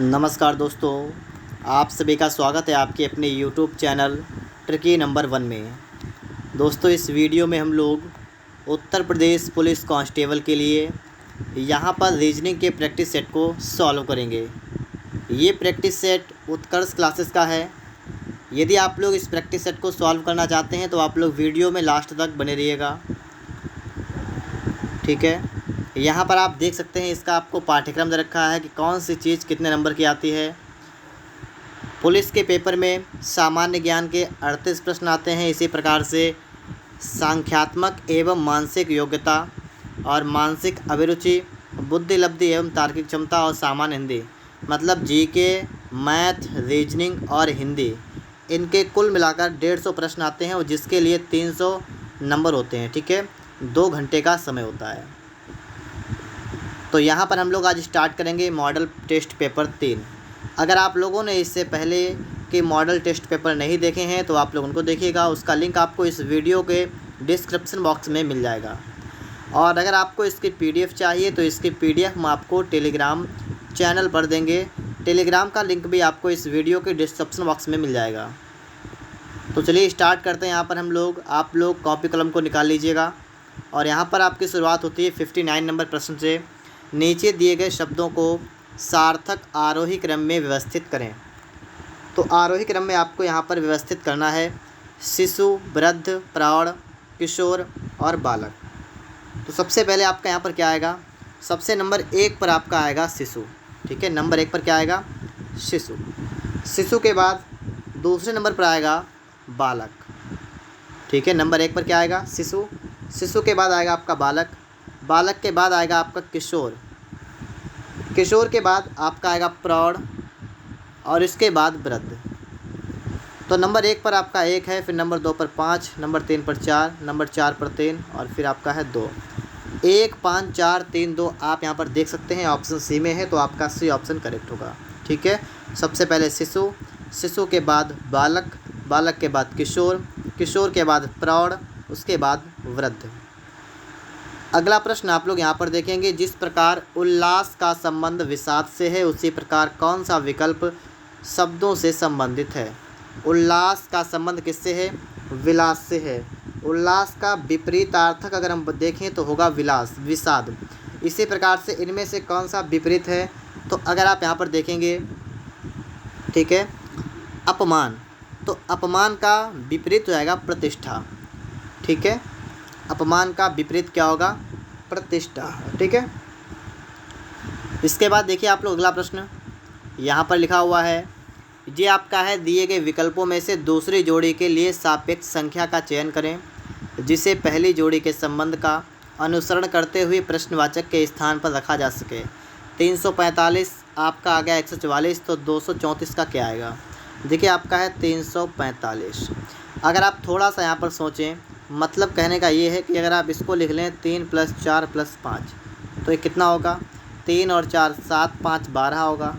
नमस्कार दोस्तों, आप सभी का स्वागत है आपके अपने YouTube चैनल ट्रिकी नंबर 1 में। दोस्तों, इस वीडियो में हम लोग उत्तर प्रदेश पुलिस कांस्टेबल के लिए यहाँ पर रीजनिंग के प्रैक्टिस सेट को सॉल्व करेंगे। ये प्रैक्टिस सेट उत्कर्ष क्लासेस का है। यदि आप लोग इस प्रैक्टिस सेट को सॉल्व करना चाहते हैं तो आप लोग वीडियो में लास्ट तक बने रहिएगा, ठीक है। यहाँ पर आप देख सकते हैं, इसका आपको पाठ्यक्रम दे रखा है कि कौन सी चीज़ कितने नंबर की आती है। पुलिस के पेपर में सामान्य ज्ञान के 38 प्रश्न आते हैं। इसी प्रकार से सांख्यात्मक एवं मानसिक योग्यता और मानसिक अभिरुचि, बुद्धि लब्धि एवं तार्किक क्षमता और सामान्य हिंदी, मतलब जीके, मैथ, रीजनिंग और हिंदी, इनके कुल मिलाकर 150 प्रश्न आते हैं और जिसके लिए 300 नंबर होते हैं, ठीक है। 2 घंटे का समय होता है। तो यहाँ पर हम लोग आज स्टार्ट करेंगे मॉडल टेस्ट पेपर 3। अगर आप लोगों ने इससे पहले के मॉडल टेस्ट पेपर नहीं देखे हैं तो आप लोग उनको देखिएगा। उसका लिंक आपको इस वीडियो के डिस्क्रिप्शन बॉक्स में मिल जाएगा। और अगर आपको इसकी पीडीएफ चाहिए तो इसकी पीडीएफ हम आपको टेलीग्राम चैनल पर देंगे। टेलीग्राम का लिंक भी आपको इस वीडियो के डिस्क्रिप्शन बॉक्स में मिल जाएगा। तो चलिए स्टार्ट करते हैं। यहाँ पर आप लोग कॉपी कलम को निकाल लीजिएगा और यहाँ पर आपकी शुरुआत होती है 59 नंबर प्रश्न से। नीचे दिए गए शब्दों को सार्थक आरोही क्रम में व्यवस्थित करें। तो आरोही क्रम में आपको यहाँ पर व्यवस्थित करना है शिशु, वृद्ध, प्रौढ़, किशोर और बालक। तो सबसे पहले आपका यहाँ पर क्या आएगा, सबसे नंबर 1 पर आपका आएगा शिशु, ठीक है। नंबर 1 पर क्या आएगा, शिशु। शिशु के बाद दूसरे नंबर पर आएगा बालक, ठीक है। नंबर 1 पर क्या आएगा, शिशु। शिशु के बाद आएगा आपका बालक। बालक के बाद आएगा आपका किशोर। किशोर के बाद आपका आएगा प्रौढ़ और इसके बाद वृद्ध। तो नंबर 1 पर आपका 1 है, फिर नंबर 2 पर 5, नंबर 3 पर 4, नंबर 4 पर 3 और फिर आपका है 2। 1, 5, 4, 3, 2 आप यहाँ पर देख सकते हैं ऑप्शन सी में है, तो आपका सी ऑप्शन करेक्ट होगा, ठीक है। सबसे पहले शिशु, शिशु के बाद बालक, बालक के बाद किशोर, किशोर के बाद प्रौढ़, उसके बाद वृद्ध। अगला प्रश्न आप लोग यहाँ पर देखेंगे, जिस प्रकार उल्लास का संबंध विषाद से है उसी प्रकार कौन सा विकल्प शब्दों से संबंधित है। उल्लास का संबंध किससे है, विलास से है। उल्लास का विपरीतार्थक अगर हम देखें तो होगा विलास, विषाद। इसी प्रकार से इनमें से कौन सा विपरीत है, तो अगर आप यहाँ पर देखेंगे, ठीक है, अपमान। तो अपमान का विपरीत हो जाएगा प्रतिष्ठा, ठीक है। अपमान का विपरीत क्या होगा, प्रतिष्ठा, ठीक है। इसके बाद देखिए आप लोग अगला प्रश्न यहाँ पर लिखा हुआ है, ये आपका है, दिए गए विकल्पों में से दूसरी जोड़ी के लिए सापेक्ष संख्या का चयन करें जिसे पहली जोड़ी के संबंध का अनुसरण करते हुए प्रश्नवाचक के स्थान पर रखा जा सके। 345 आपका आ गया 144, तो 234 का क्या आएगा। देखिए आपका है 345। अगर आप थोड़ा सा यहाँ पर सोचें, मतलब कहने का ये है कि अगर आप इसको लिख लें 3 + 4 + 5 तो ये कितना होगा, 3 और 4 7, 5 12 होगा।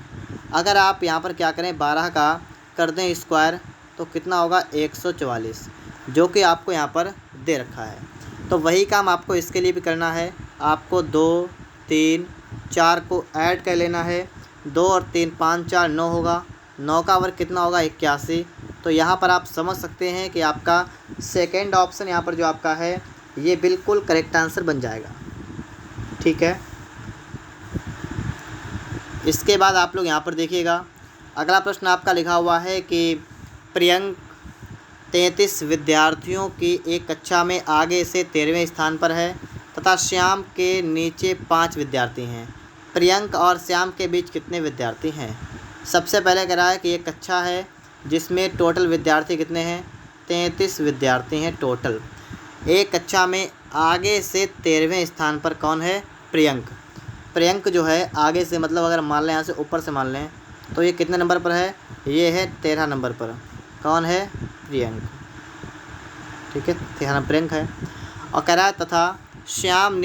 अगर आप यहाँ पर क्या करें, 12 का कर दें स्क्वायर तो कितना होगा 144, जो कि आपको यहाँ पर दे रखा है। तो वही काम आपको इसके लिए भी करना है। आपको 2, 3, 4 को ऐड कर लेना है। 2 और 3 5 4 9 होगा। 9 का वर्ग कितना होगा 81। तो यहाँ पर आप समझ सकते हैं कि आपका सेकेंड ऑप्शन यहाँ पर जो आपका है ये बिल्कुल करेक्ट आंसर बन जाएगा, ठीक है। इसके बाद आप लोग यहाँ पर देखिएगा, अगला प्रश्न आपका लिखा हुआ है कि प्रियंक 33 विद्यार्थियों की एक कक्षा में आगे से 13वें स्थान पर है तथा श्याम के नीचे 5 विद्यार्थी हैं। प्रियंक और श्याम के बीच कितने विद्यार्थी हैं। सबसे पहले कह रहा है कि एक कक्षा है जिसमें टोटल विद्यार्थी कितने हैं, 33 विद्यार्थी हैं टोटल। एक कक्षा में आगे से 13वें स्थान पर कौन है, प्रियंक। प्रियंक जो है आगे से, मतलब अगर मान लें यहाँ से ऊपर से मान लें तो ये कितने नंबर पर है, ये है 13 नंबर पर। कौन है, प्रियंक, ठीक है, 13 प्रियंक है। और कह रहा है तथा श्याम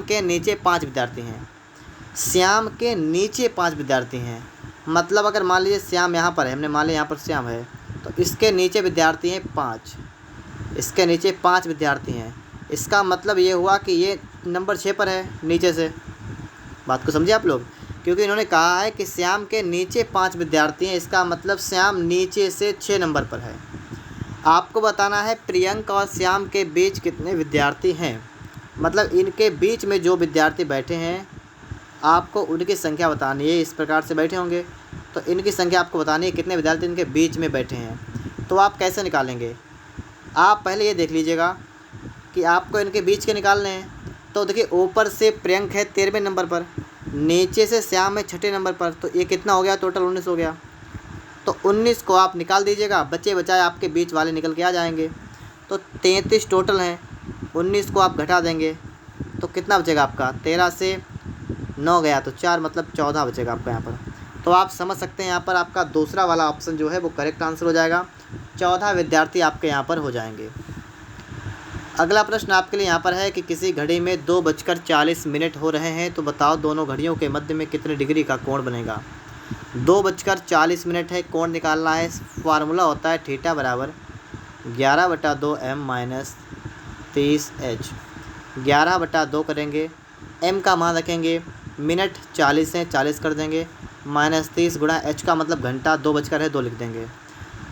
के नीचे 5 विद्यार्थी हैं। श्याम के नीचे 5 विद्यार्थी हैं, मतलब अगर मान लीजिए श्याम यहाँ पर है, हमने मान लिया यहाँ पर श्याम है, तो इसके नीचे विद्यार्थी हैं 5, इसके नीचे 5 विद्यार्थी हैं। इसका मतलब ये हुआ कि ये नंबर 6 पर है नीचे से। बात को समझे आप लोग। क्योंकि इन्होंने कहा है कि श्याम के नीचे 5 विद्यार्थी हैं, इसका मतलब श्याम नीचे से 6 नंबर पर है। आपको बताना है प्रियंक और श्याम के बीच कितने विद्यार्थी हैं, मतलब इनके बीच में जो विद्यार्थी बैठे हैं आपको उनकी संख्या बतानी है। इस प्रकार से बैठे होंगे तो इनकी संख्या आपको बतानी है, कितने विद्यार्थी इनके बीच में बैठे हैं। तो आप कैसे निकालेंगे, आप पहले ये देख लीजिएगा कि आपको इनके बीच के निकालने हैं। तो देखिए ऊपर से प्रियंक है 13वें नंबर पर, नीचे से श्याम है 6ठे नंबर पर, तो ये कितना हो गया, टोटल 19 हो गया। तो 19 को आप निकाल दीजिएगा, बचे बचाए आपके बीच वाले निकल के आ जाएंगे। तो 33 टोटल हैं, 19 को आप घटा देंगे तो कितना बचेगा आपका, 13 से 9 गया तो 4, मतलब 14 बचेगा आपका यहाँ पर। तो आप समझ सकते हैं यहाँ पर आपका दूसरा वाला ऑप्शन जो है वो करेक्ट आंसर हो जाएगा, 14 विद्यार्थी आपके यहाँ पर हो जाएंगे। अगला प्रश्न आपके लिए यहाँ पर है कि किसी घड़ी में 2:40 हो रहे हैं, तो बताओ दोनों घड़ियों के मध्य में कितने डिग्री का कोण बनेगा। 2:40 है, कोण निकालना है। फार्मूला होता है थीटा बराबर 11/2m - 30h। 11/2 करेंगे, m का मान रखेंगे, मिनट 40 हैं, 40 कर देंगे, -30 गुणा h का मतलब घंटा, 2 लिख देंगे।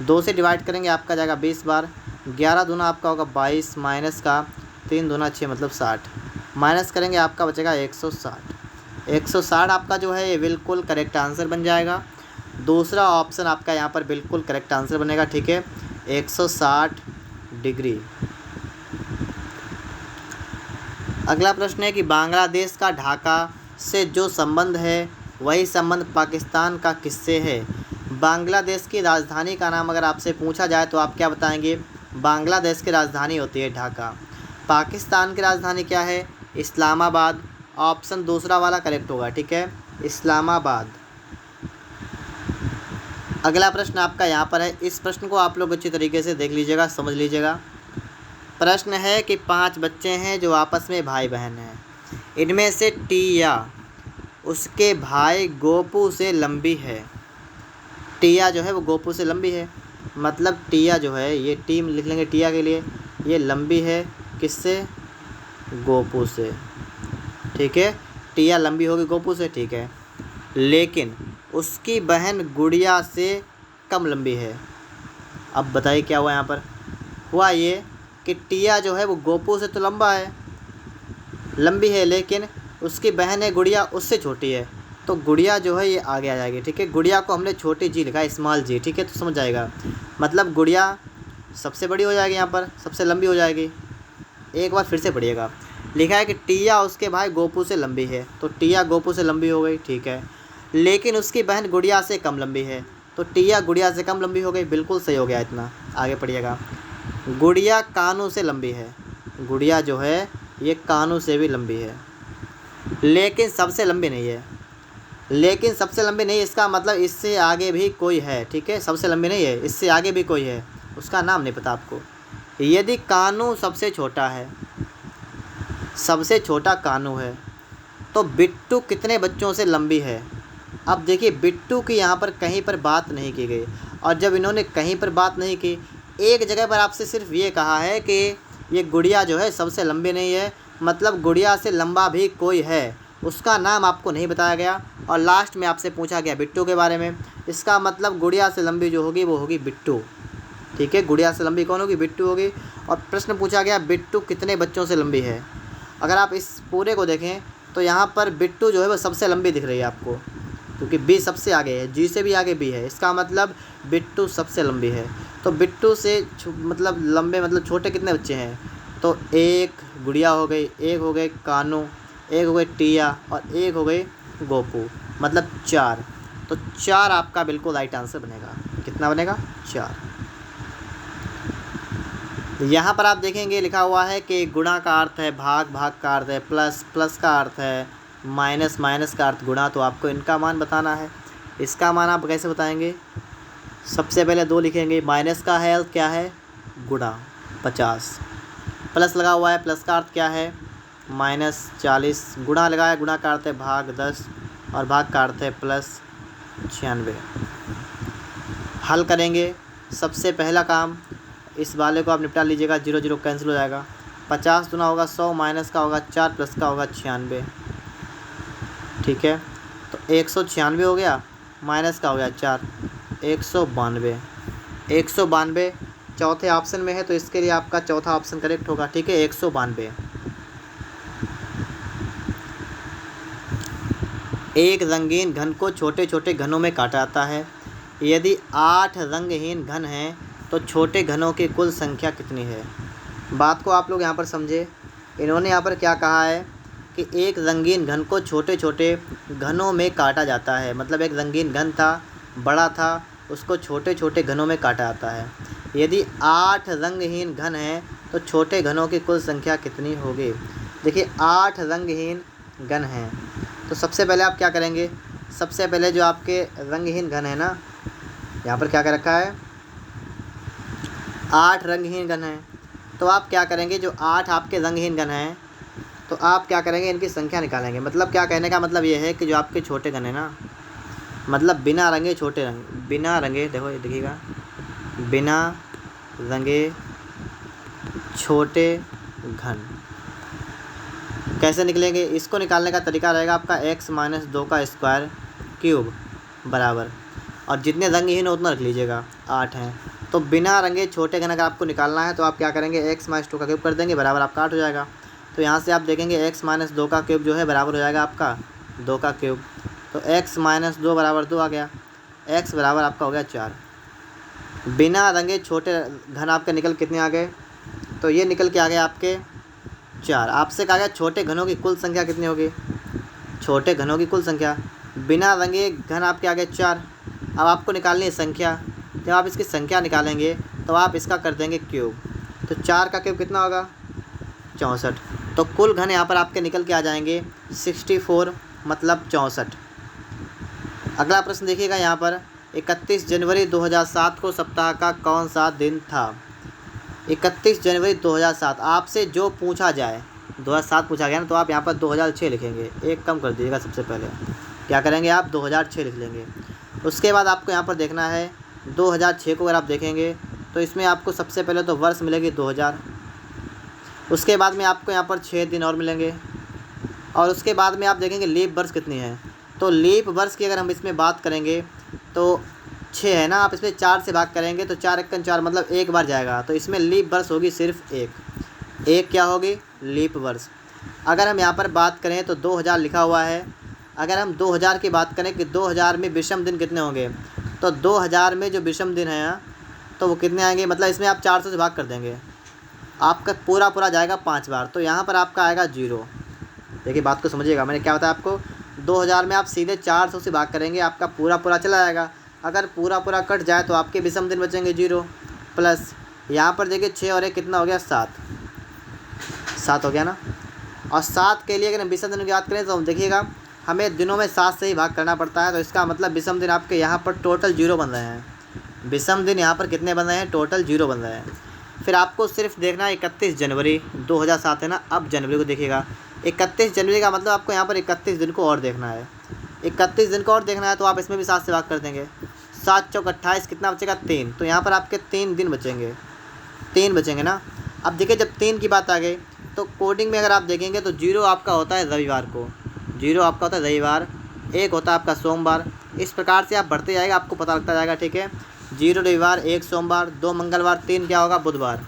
2 से डिवाइड करेंगे, आपका जाएगा 20 बार। 11 दूना आपका होगा 22, माइनस का 3 दूना 6 मतलब 60, माइनस करेंगे आपका बचेगा 160। 160 आपका जो है ये बिल्कुल करेक्ट आंसर बन जाएगा। दूसरा ऑप्शन आपका यहाँ पर बिल्कुल करेक्ट आंसर बनेगा, ठीक है, 160 डिग्री। अगला प्रश्न है कि बांग्लादेश का ढाका से जो संबंध है वही संबंध पाकिस्तान का किससे है। बांग्लादेश की राजधानी का नाम अगर आपसे पूछा जाए तो आप क्या बताएंगे, बांग्लादेश की राजधानी होती है ढाका। पाकिस्तान की राजधानी क्या है, इस्लामाबाद। ऑप्शन दूसरा वाला करेक्ट होगा, ठीक है, इस्लामाबाद। अगला प्रश्न आपका यहाँ पर है, इस प्रश्न को आप लोग अच्छी तरीके से देख लीजिएगा, समझ लीजिएगा। प्रश्न है कि 5 बच्चे हैं जो आपस में भाई बहन हैं, इनमें से टिया उसके भाई गोपू से लंबी है। टिया जो है वो गोपू से लंबी है, मतलब टिया जो है ये टीम लिख लेंगे टिया के लिए, ये लंबी है किससे, गोपू से, ठीक है, टिया लंबी होगी गोपू से, ठीक है। लेकिन उसकी बहन गुड़िया से कम लंबी है। अब बताइए क्या हुआ यहाँ पर, हुआ ये कि टिया जो है वो गोपू से तो लंबी है, लेकिन उसकी बहन है गुड़िया उससे छोटी है, तो गुड़िया जो है ये आगे आ जाएगी, ठीक है। गुड़िया को हमने छोटी जी लिखा है, स्मॉल जी, ठीक है, तो समझ जाएगा, मतलब गुड़िया सबसे बड़ी हो जाएगी, यहाँ पर सबसे लंबी हो जाएगी। एक बार फिर से पढ़िएगा, लिखा है कि टिया उसके भाई गोपू से लंबी है, तो टिया गोपू से लंबी हो गई, ठीक है, लेकिन उसकी बहन गुड़िया से कम लंबी है, तो टिया गुड़िया से कम लंबी हो गई, बिल्कुल सही हो गया इतना। आगे पढ़िएगा, गुड़िया कानू से लंबी है, गुड़िया जो है ये कानू से भी लंबी है, लेकिन सबसे लंबी नहीं है, लेकिन सबसे लंबी नहीं, इसका मतलब इससे आगे भी कोई है, ठीक है, सबसे लंबी नहीं है, इससे आगे भी कोई है, उसका नाम नहीं पता आपको। यदि कानू सबसे छोटा है, सबसे छोटा कानू है, तो बिट्टू कितने बच्चों से लंबी है। अब देखिए बिट्टू की यहाँ पर कहीं पर बात नहीं की गई, और जब इन्होंने कहीं पर बात नहीं की, एक जगह पर आपसे सिर्फ ये कहा है कि ये गुड़िया जो है सबसे लंबी नहीं है, मतलब गुड़िया से लंबा भी कोई है, उसका नाम आपको नहीं बताया गया, और लास्ट में आपसे पूछा गया बिट्टू के बारे में, इसका मतलब गुड़िया से लंबी जो होगी वो होगी बिट्टू, ठीक है, गुड़िया से लंबी कौन होगी, बिट्टू होगी। और प्रश्न पूछा गया बिट्टू कितने बच्चों से लंबी है। अगर आप इस पूरे को देखें तो यहाँ पर बिट्टू जो है वो सबसे लंबी दिख रही है आपको, क्योंकि बी सबसे आगे है, जी से भी आगे बी है, इसका मतलब बिट्टू सबसे लंबी है। तो बिट्टू से मतलब लंबे मतलब छोटे कितने बच्चे हैं, तो एक गुड़िया हो गई, एक हो गए कानू, एक हो गई टिया, और एक हो गई गोपू, मतलब 4। तो 4 आपका बिल्कुल राइट आंसर बनेगा। कितना बनेगा, 4। यहाँ पर आप देखेंगे लिखा हुआ है कि गुणा का अर्थ है भाग, भाग का अर्थ है प्लस, प्लस का अर्थ है माइनस, माइनस का अर्थ गुणा, तो आपको इनका मान बताना है। इसका मान आप कैसे बताएंगे, सबसे पहले 2 लिखेंगे, माइनस का है क्या है, गुणा 50, प्लस लगा हुआ है, प्लस का अर्थ क्या है -40, गुणा लगाया, गुणा का अर्थ है भाग 10, और भाग का अर्थ है +96। हल करेंगे, सबसे पहला काम इस वाले को आप निपटा लीजिएगा, 0 0 कैंसिल हो जाएगा, 50 दूना होगा 100, माइनस का होगा 4, प्लस का होगा 96, ठीक है। तो 196 हो गया, माइनस का हो गया 4, 192। 192 चौथे ऑप्शन में है, तो इसके लिए आपका चौथा ऑप्शन करेक्ट होगा। ठीक है, 192। एक रंगीन घन को छोटे छोटे घनों में काटा जाता है। यदि 8 रंगहीन घन हैं तो छोटे घनों की कुल संख्या कितनी है? बात को आप लोग यहाँ पर समझे। इन्होंने यहाँ पर क्या कहा है कि एक रंगीन घन को छोटे छोटे घनों में काटा जाता है। मतलब एक रंगीन घन था, बड़ा था, उसको छोटे छोटे घनों में काटा जाता है। यदि 8 रंगहीन घन हैं तो छोटे घनों की कुल संख्या कितनी होगी? देखिए 8 रंगहीन घन हैं, तो सबसे पहले आप क्या करेंगे? सबसे पहले जो आपके रंगहीन घन है ना, यहाँ पर क्या कर रखा है, 8 रंगहीन घन हैं, तो आप क्या करेंगे? जो 8 आपके रंगहीन घन हैं, तो आप क्या करेंगे? इनकी संख्या निकालेंगे। मतलब क्या कहने का मतलब ये है कि जो आपके छोटे घन है ना, मतलब बिना रंगे छोटे रंग, बिना रंगे, देखो ये देखिएगा, बिना रंगे छोटे घन कैसे निकलेंगे? इसको निकालने का तरीका रहेगा आपका x माइनस 2 का स्क्वायर क्यूब बराबर, और जितने रंगहीन हो उतना रख लीजिएगा, 8 हैं। तो बिना रंगे छोटे घन अगर आपको निकालना है तो आप क्या करेंगे? x माइनस 2 का क्यूब कर देंगे, बराबर आपका 8 हो जाएगा। तो यहाँ से आप देखेंगे x माइनस 2 का क्यूब जो है बराबर हो जाएगा आपका 2 का क्यूब। तो x माइनस 2 बराबर 2 आ गया, x बराबर आपका हो गया 4। बिना रंगे छोटे घन आपके निकल कितने आ गए? तो ये निकल के आ गए आपके 4। आपसे कहा गया छोटे घनों की कुल संख्या कितनी होगी? छोटे घनों की कुल संख्या, बिना रंगे घन आपके आ गए 4। अब आपको निकालनी है संख्या। जब आप इसकी संख्या निकालेंगे तो आप इसका कर देंगे क्यूब, तो 4 का क्यूब कितना होगा? 64। तो कुल घन यहाँ पर आपके निकल के आ जाएंगे 64, मतलब 64। अगला प्रश्न देखिएगा यहाँ पर, 31 जनवरी 2007 को सप्ताह का कौन सा दिन था? 31 जनवरी 2007 आपसे जो पूछा जाए, 2007 पूछा गया ना, तो आप यहाँ पर 2006 लिखेंगे, एक कम कर दीजिएगा। सबसे पहले क्या करेंगे? आप 2006 लिख लेंगे। उसके बाद आपको यहाँ पर देखना है 2006 को अगर आप देखेंगे तो इसमें आपको सबसे पहले तो वर्ष मिलेगी 2000, उसके बाद में आपको यहाँ पर 6 दिन और मिलेंगे, और उसके बाद में आप देखेंगे लीप वर्ष कितनी है। तो लीप वर्ष की अगर हम इसमें बात करेंगे तो 6 है ना, आप इसमें 4 से भाग करेंगे तो 4 एकम 4, मतलब एक बार जाएगा। तो इसमें लीप वर्ष होगी सिर्फ एक क्या होगी? लीप वर्ष। अगर हम यहाँ पर बात करें तो 2000 लिखा हुआ है। अगर हम 2000 की बात करें कि 2000 में विषम दिन कितने होंगे, तो 2000 में जो विषम दिन है तो वो कितने आएंगे? मतलब इसमें आप 400 से भाग कर देंगे, आपका पूरा जाएगा 5 बार, तो यहाँ पर आपका आएगा 0। देखिए बात को समझिएगा, मैंने क्या बताया आपको, 2000 में आप सीधे 400 से भाग करेंगे, आपका पूरा चला जाएगा। अगर पूरा कट जाए तो आपके विषम दिन बचेंगे 0, प्लस यहाँ पर देखिए 6 और 1 कितना हो गया? 7 हो गया ना। और 7 के लिए अगर हम विषम दिन की बात करें तो देखिएगा हमें दिनों में 7 से ही भाग करना पड़ता है, तो इसका मतलब विषम दिन आपके यहाँ पर टोटल 0 बन रहे हैं। विषम दिन यहाँ पर कितने बन रहे हैं? टोटल 0 बन रहे हैं। फिर आपको सिर्फ देखना है 31 जनवरी 2007 है ना, अब जनवरी को देखिएगा। 31 जनवरी का मतलब आपको यहाँ पर 31 दिन को और देखना है। 31 दिन को और देखना है तो आप इसमें भी 7 से भाग कर देंगे, 7 चौक 28, कितना बचेगा? 3। तो यहाँ पर आपके 3 दिन बचेंगे, 3 बचेंगे ना। अब देखिए जब 3 की बात आ गई तो कोडिंग में अगर आप देखेंगे तो 0 आपका होता है रविवार को, 0 आपका होता है रविवार, 1 होता है आपका सोमवार। इस प्रकार से आप बढ़ते जाएगा, आपको पता लगता जाएगा। ठीक है, 0 रविवार, 1 सोमवार, 2 मंगलवार, 3 क्या होगा? बुधवार।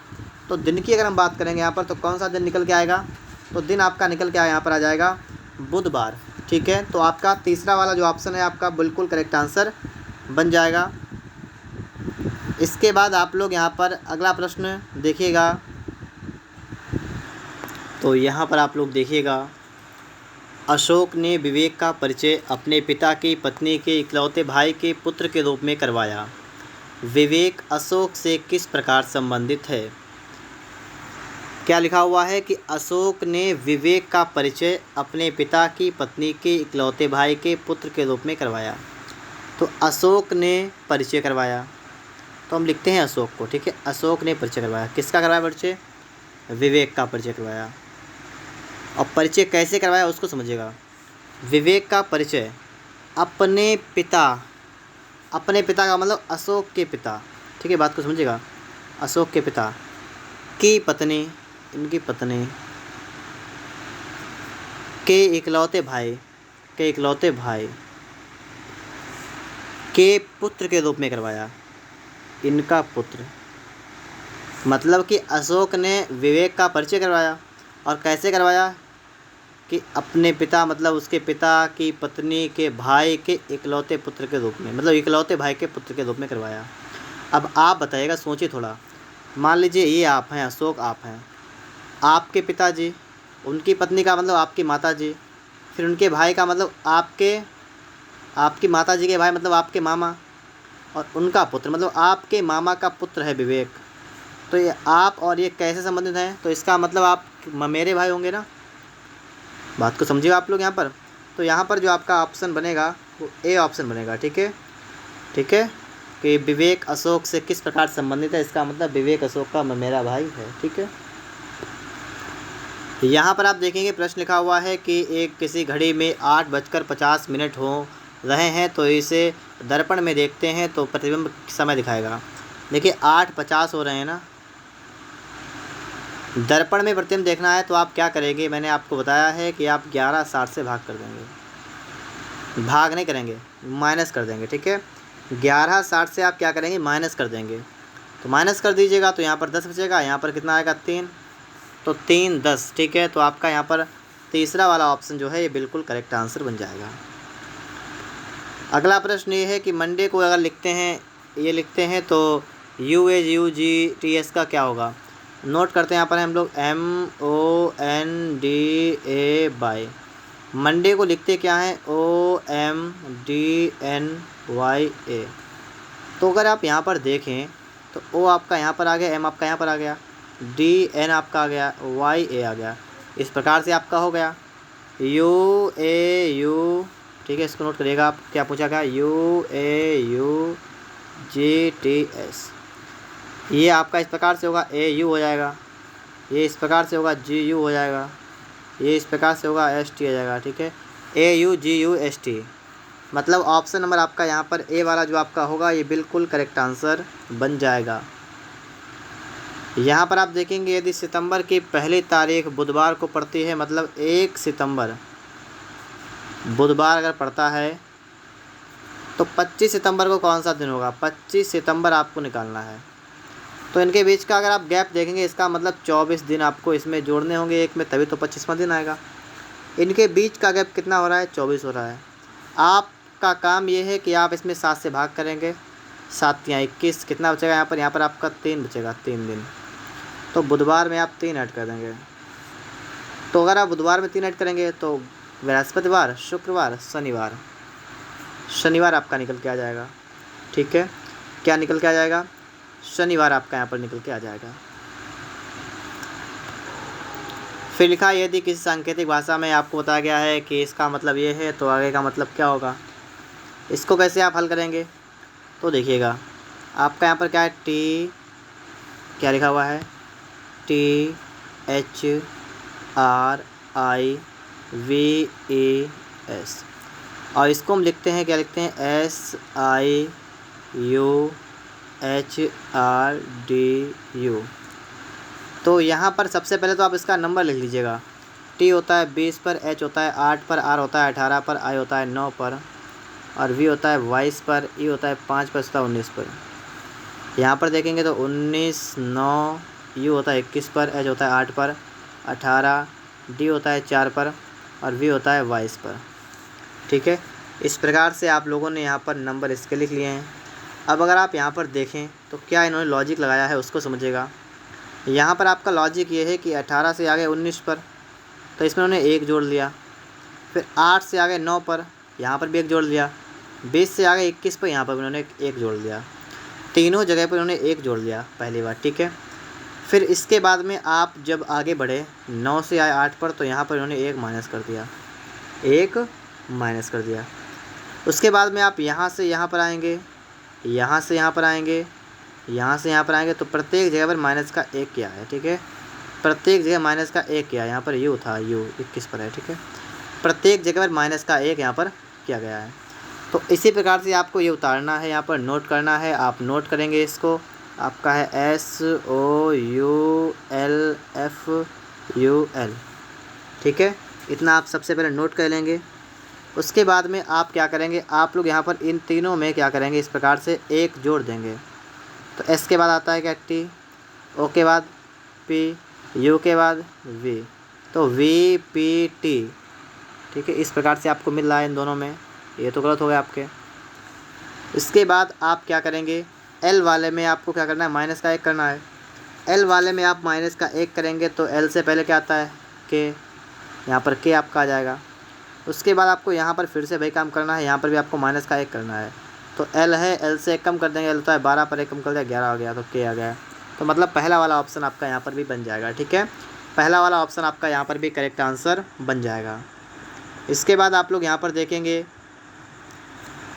तो दिन की अगर हम बात करेंगे यहाँ पर तो कौन सा दिन निकल के आएगा? तो दिन आपका निकल के यहाँ पर आ जाएगा बुधवार। ठीक है, तो आपका तीसरा वाला जो ऑप्शन है आपका बिल्कुल करेक्ट आंसर बन जाएगा। इसके बाद आप लोग यहाँ पर अगला प्रश्न देखिएगा, तो यहाँ पर आप लोग देखिएगा, अशोक ने विवेक का परिचय अपने पिता की पत्नी के इकलौते भाई के पुत्र के रूप में करवाया। विवेक अशोक से किस प्रकार संबंधित है? क्या लिखा हुआ है कि अशोक ने विवेक का परिचय अपने पिता की पत्नी के इकलौते भाई के पुत्र के रूप में करवाया। तो अशोक ने परिचय करवाया, तो हम लिखते हैं अशोक को। ठीक है, अशोक ने परिचय करवाया। किसका करवाया परिचय? विवेक का परिचय करवाया। और परिचय कैसे करवाया उसको समझिएगा। विवेक का परिचय अपने पिता का मतलब अशोक के पिता। ठीक है, बात को समझिएगा। अशोक के पिता की पत्नी, इनकी पत्नी के इकलौते भाई के पुत्र के रूप में करवाया। इनका पुत्र मतलब कि अशोक ने विवेक का परिचय करवाया। और कैसे करवाया कि अपने पिता मतलब उसके पिता की पत्नी के भाई के इकलौते पुत्र के रूप में, मतलब इकलौते भाई के पुत्र के रूप में करवाया। अब आप बताइएगा, सोचिए थोड़ा। मान लीजिए ये आप हैं, अशोक आप हैं, आपके पिताजी, उनकी पत्नी का मतलब आपकी माताजी, फिर उनके भाई का मतलब आपकी माताजी के भाई मतलब आपके मामा, और उनका पुत्र मतलब आपके मामा का पुत्र है विवेक। तो ये आप और ये कैसे संबंधित हैं? तो इसका मतलब आप मेरे भाई होंगे ना। बात को समझिए आप लोग यहाँ पर। तो यहाँ पर जो आपका ऑप्शन बनेगा वो ए ऑप्शन बनेगा। ठीक है, ठीक है, कि विवेक अशोक से किस प्रकार संबंधित है, इसका मतलब विवेक अशोक का मेरा भाई है। ठीक है, यहाँ पर आप देखेंगे प्रश्न लिखा हुआ है कि एक किसी घड़ी में 8:50 हो रहे हैं, तो इसे दर्पण में देखते हैं तो प्रतिबिंब समय दिखाएगा। देखिए 8:50 हो रहे हैं ना, दर्पण में प्रतिबिंब देखना है तो आप क्या करेंगे, मैंने आपको बताया है कि आप 11:60 से भाग कर देंगे। भाग नहीं करेंगे, माइनस कर देंगे। ठीक है, 11:60 से आप क्या करेंगे, माइनस कर देंगे। तो माइनस कर दीजिएगा तो यहाँ पर 10 बचेगा, यहाँ पर कितना आएगा 3, तो 3 10। ठीक है, तो आपका यहाँ पर तीसरा वाला ऑप्शन जो है ये बिल्कुल करेक्ट आंसर बन जाएगा। अगला प्रश्न ये है कि मंडे को अगर ये लिखते हैं तो UGTS का क्या होगा। नोट करते हैं यहाँ पर हम लोग MONDAY। मंडे को लिखते क्या है, OMDNYA। तो अगर आप यहाँ पर देखें तो O आपका यहाँ पर आ गया, M आपका यहाँ पर आ गया, DN आपका आ गया, YA आ गया। इस प्रकार से आपका हो गया UAU। ठीक है, इसको नोट करिएगा आप, क्या पूछा गया, UAUGTS। ये आपका इस प्रकार से होगा, AU हो जाएगा, ये इस प्रकार से होगा, GU हो जाएगा, ये इस प्रकार से होगा, ST हो जाएगा। ठीक है, AUGUST। मतलब ऑप्शन नंबर आपका यहाँ पर ए वाला जो आपका होगा ये बिल्कुल करेक्ट आंसर बन जाएगा। यहाँ पर आप देखेंगे यदि सितंबर की पहली तारीख बुधवार को पड़ती है, मतलब 1 सितंबर बुधवार अगर पड़ता है तो 25 सितंबर को कौन सा दिन होगा, 25 सितंबर आपको निकालना है। तो इनके बीच का अगर आप गैप देखेंगे, इसका मतलब 24 दिन आपको इसमें जोड़ने होंगे एक में, तभी तो 25वां दिन आएगा। इनके बीच का गैप कितना हो रहा है, 24 हो रहा है। आपका काम ये है कि आप इसमें 7 से भाग करेंगे, 7 या 21, कितना बचेगा यहाँ पर आपका 3 बचेगा, 3 दिन। तो बुधवार में आप 3 ऐड कर देंगे। तो अगर आप बुधवार में 3 ऐड करेंगे तो बृहस्पतिवार, शुक्रवार, शनिवार आपका निकल के आ जाएगा। ठीक है, क्या निकल के आ जाएगा, शनिवार आपका यहाँ पर निकल के आ जाएगा। फिर लिखा है यदि किसी सांकेतिक भाषा में आपको बताया गया है कि इसका मतलब ये है तो आगे का मतलब क्या होगा। इसको कैसे आप हल करेंगे, तो देखिएगा आपका यहाँ पर क्या है, क्या लिखा हुआ है, THRIVES, और इसको हम लिखते हैं, क्या लिखते हैं, SIUHRDU। तो यहाँ पर सबसे पहले तो आप इसका नंबर लिख लीजिएगा। T होता है 20 पर, H होता है 8 पर, R होता है 18 पर, I होता है 9 पर, और V होता है 22 पर, E होता है 5 पर, होता है 19 पर। यहाँ पर देखेंगे तो 19, 9, U होता है 21 पर, H होता है 8 पर, 18, D होता है 4 पर, और V होता है 22 पर। ठीक है, इस प्रकार से आप लोगों ने यहाँ पर नंबर इसके लिख लिए हैं। अब अगर आप यहाँ पर देखें तो क्या इन्होंने लॉजिक लगाया है उसको समझिएगा। यहाँ पर आपका लॉजिक ये है कि 18 से आ गए 19 पर, तो इसमें उन्होंने 1 जोड़ लिया। फिर 8 से आ गए 9 पर, यहाँ पर भी 1 जोड़ लिया। 20 से आ गए 21 पर, यहाँ पर भी उन्होंने 1 जोड़ लिया। तीनों जगह पर उन्होंने 1 जोड़ लिया पहली बार। ठीक है, फिर इसके बाद में आप जब आगे बढ़े 9 से आए 8 पर, तो यहाँ पर उन्होंने 1 माइनस कर दिया, 1 माइनस कर दिया। उसके बाद में आप यहाँ से यहाँ पर आएंगे, यहाँ से यहाँ पर आएंगे, यहाँ से यहाँ पर आएंगे, तो प्रत्येक जगह पर माइनस का 1 किया है। ठीक है, प्रत्येक जगह माइनस का 1 किया। यहाँ पर U था, U 21 पर है। ठीक है, प्रत्येक जगह पर माइनस का 1 यहाँ पर किया गया है। तो इसी प्रकार से आपको ये उतारना है, यहाँ पर नोट करना है। आप नोट करेंगे इसको, आपका है SOULFUL। ठीक है, इतना आप सबसे पहले नोट कर लेंगे। उसके बाद में आप क्या करेंगे, आप लोग यहाँ पर इन तीनों में क्या करेंगे, इस प्रकार से एक जोड़ देंगे। तो एस के बाद आता है क्या, टी, ओ के बाद पी, यू के बाद वी, तो वी पी टी। ठीक है, इस प्रकार से आपको मिल रहा है इन दोनों में, ये तो गलत हो गया आपके। इसके बाद आप क्या करेंगे, एल वाले में आपको क्या करना है, माइनस का 1 करना है। एल वाले में आप माइनस का 1 करेंगे तो एल से पहले क्या आता है, के, यहाँ पर के आपका आ जाएगा। उसके बाद आपको यहाँ पर फिर से वही काम करना है, यहाँ पर भी आपको माइनस का 1 करना है। तो एल है, एल से 1 कम कर देंगे, एल होता है 12 पर 1 कम कर दिया 11 हो गया, तो के आ गया। तो मतलब पहला वाला ऑप्शन आपका यहाँ पर भी बन जाएगा। ठीक है, पहला वाला ऑप्शन आपका यहाँ पर भी करेक्ट आंसर बन जाएगा। इसके बाद आप लोग यहाँ पर देखेंगे,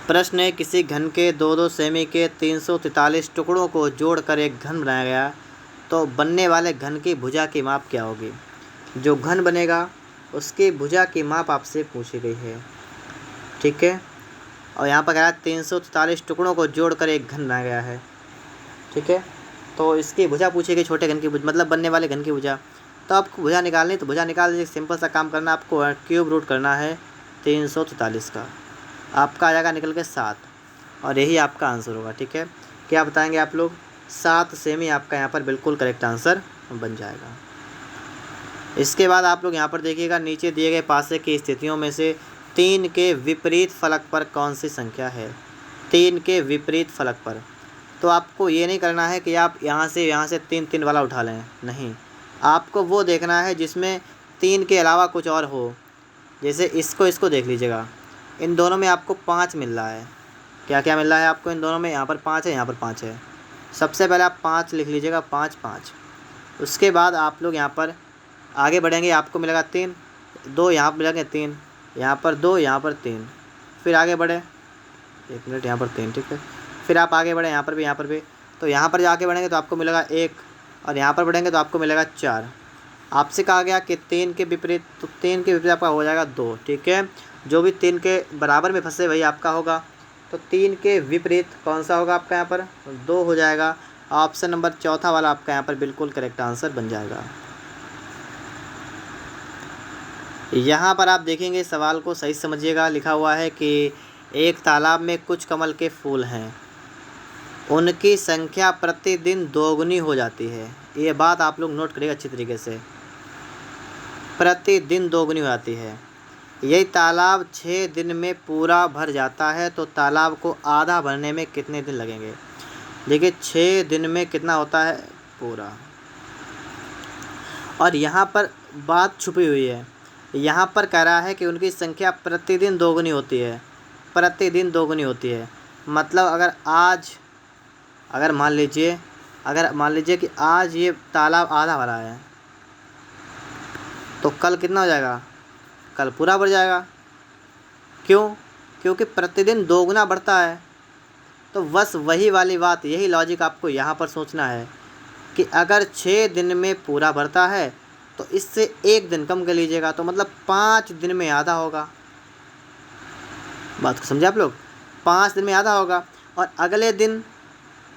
प्रश्न है, किसी घन के 2-2 सेमी के 343 टुकड़ों को जोड़कर एक घन बनाया गया, तो बनने वाले घन की भुजा की माप क्या होगी। जो घन बनेगा उसकी भुजा की माप आपसे पूछी गई है। ठीक है, और यहाँ पर कह रहा है 343 टुकड़ों को जोड़कर एक घन बनाया गया है। ठीक है, तो इसकी भुजा पूछी गई, छोटे घन की भुजा मतलब बनने वाले घन की भुजा। तो आपको भुजा निकालनी, तो भुजा निकाल दीजिए, सिंपल सा काम करना, आपको क्यूब रूट करना है 343 का, आपका आ जाएगा निकल के 7, और यही आपका आंसर होगा। ठीक है, क्या बताएंगे आप लोग, 7 सेमी आपका यहाँ पर बिल्कुल करेक्ट आंसर बन जाएगा। इसके बाद आप लोग यहाँ पर देखिएगा, नीचे दिए गए पासे की स्थितियों में से 3 के विपरीत फलक पर कौन सी संख्या है। 3 के विपरीत फलक पर, तो आपको ये नहीं करना है कि आप यहाँ से 3 वाला उठा लें, नहीं, आपको वो देखना है जिसमें 3 के अलावा कुछ और हो। जैसे इसको देख लीजिएगा, इन दोनों में आपको 5 मिल रहा है। क्या क्या मिल रहा है आपको इन दोनों में, यहाँ पर 5 है, यहाँ पर 5 है। सबसे पहले आप 5 लिख लीजिएगा, 5 5। उसके बाद आप लोग यहाँ पर आगे बढ़ेंगे, आपको मिलेगा 3, 2 यहाँ पर मिलेंगे, 3 यहाँ पर, 2 यहाँ पर, 3। फिर आगे बढ़े, 1 मिनट, यहाँ पर 3। ठीक है, फिर आप आगे बढ़े, यहाँ पर भी, तो यहाँ पर जाके बढ़ेंगे तो आपको मिलेगा 1, और यहाँ पर बढ़ेंगे तो आपको मिलेगा 4। आपसे कहा गया कि 3 के विपरीत, तो 3 के विपरीत आपका हो जाएगा 2। ठीक है, जो भी 3 के बराबर में फंसे वही आपका होगा। तो 3 के विपरीत कौन सा होगा आपका यहाँ पर, 2 हो जाएगा। ऑप्शन नंबर चौथा वाला आपका यहाँ पर बिल्कुल करेक्ट आंसर बन जाएगा। यहाँ पर आप देखेंगे, सवाल को सही समझिएगा, लिखा हुआ है कि एक तालाब में कुछ कमल के फूल हैं, उनकी संख्या प्रतिदिन दोगुनी हो जाती है। ये बात आप लोग नोट करिएगा अच्छी तरीके से, प्रतिदिन दोगुनी हो जाती है। यही तालाब 6 दिन में पूरा भर जाता है, तो तालाब को आधा भरने में कितने दिन लगेंगे। देखिए 6 दिन में कितना होता है पूरा, और यहाँ पर बात छुपी हुई है। यहाँ पर कह रहा है कि उनकी संख्या प्रतिदिन दोगुनी होती है, प्रतिदिन दोगुनी होती है। मतलब अगर मान लीजिए कि आज ये तालाब आधा भरा है, तो कल कितना हो जाएगा, कल पूरा भर जाएगा। क्यों, क्योंकि प्रतिदिन दोगुना बढ़ता है। तो बस वही वाली बात, यही लॉजिक आपको यहाँ पर सोचना है कि अगर 6 दिन में पूरा भरता है तो इससे 1 दिन कम कर लीजिएगा, तो मतलब 5 दिन में आधा होगा। बात को समझे आप लोग, 5 दिन में आधा होगा, और अगले दिन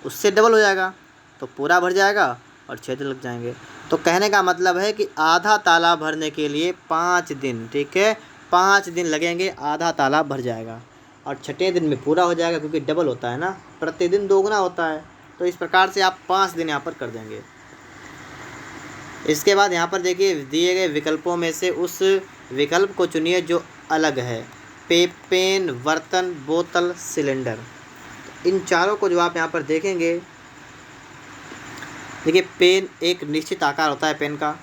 उससे डबल हो जाएगा, तो पूरा भर जाएगा और 6 दिन लग जाएंगे। तो कहने का मतलब है कि आधा तालाब भरने के लिए 5 दिन, ठीक है, 5 दिन लगेंगे, आधा तालाब भर जाएगा, और 6ठे दिन में पूरा हो जाएगा, क्योंकि डबल होता है ना, प्रतिदिन दोगुना होता है। तो इस प्रकार से आप 5 दिन यहाँ पर कर देंगे। इसके बाद यहाँ पर देखिए, दिए गए विकल्पों में से उस विकल्प को चुनिए जो अलग है। पेन, बर्तन, बोतल, सिलेंडर। इन चारों को जो आप यहाँ पर देखेंगे, देखिए पेन एक निश्चित आकार होता है पेन का,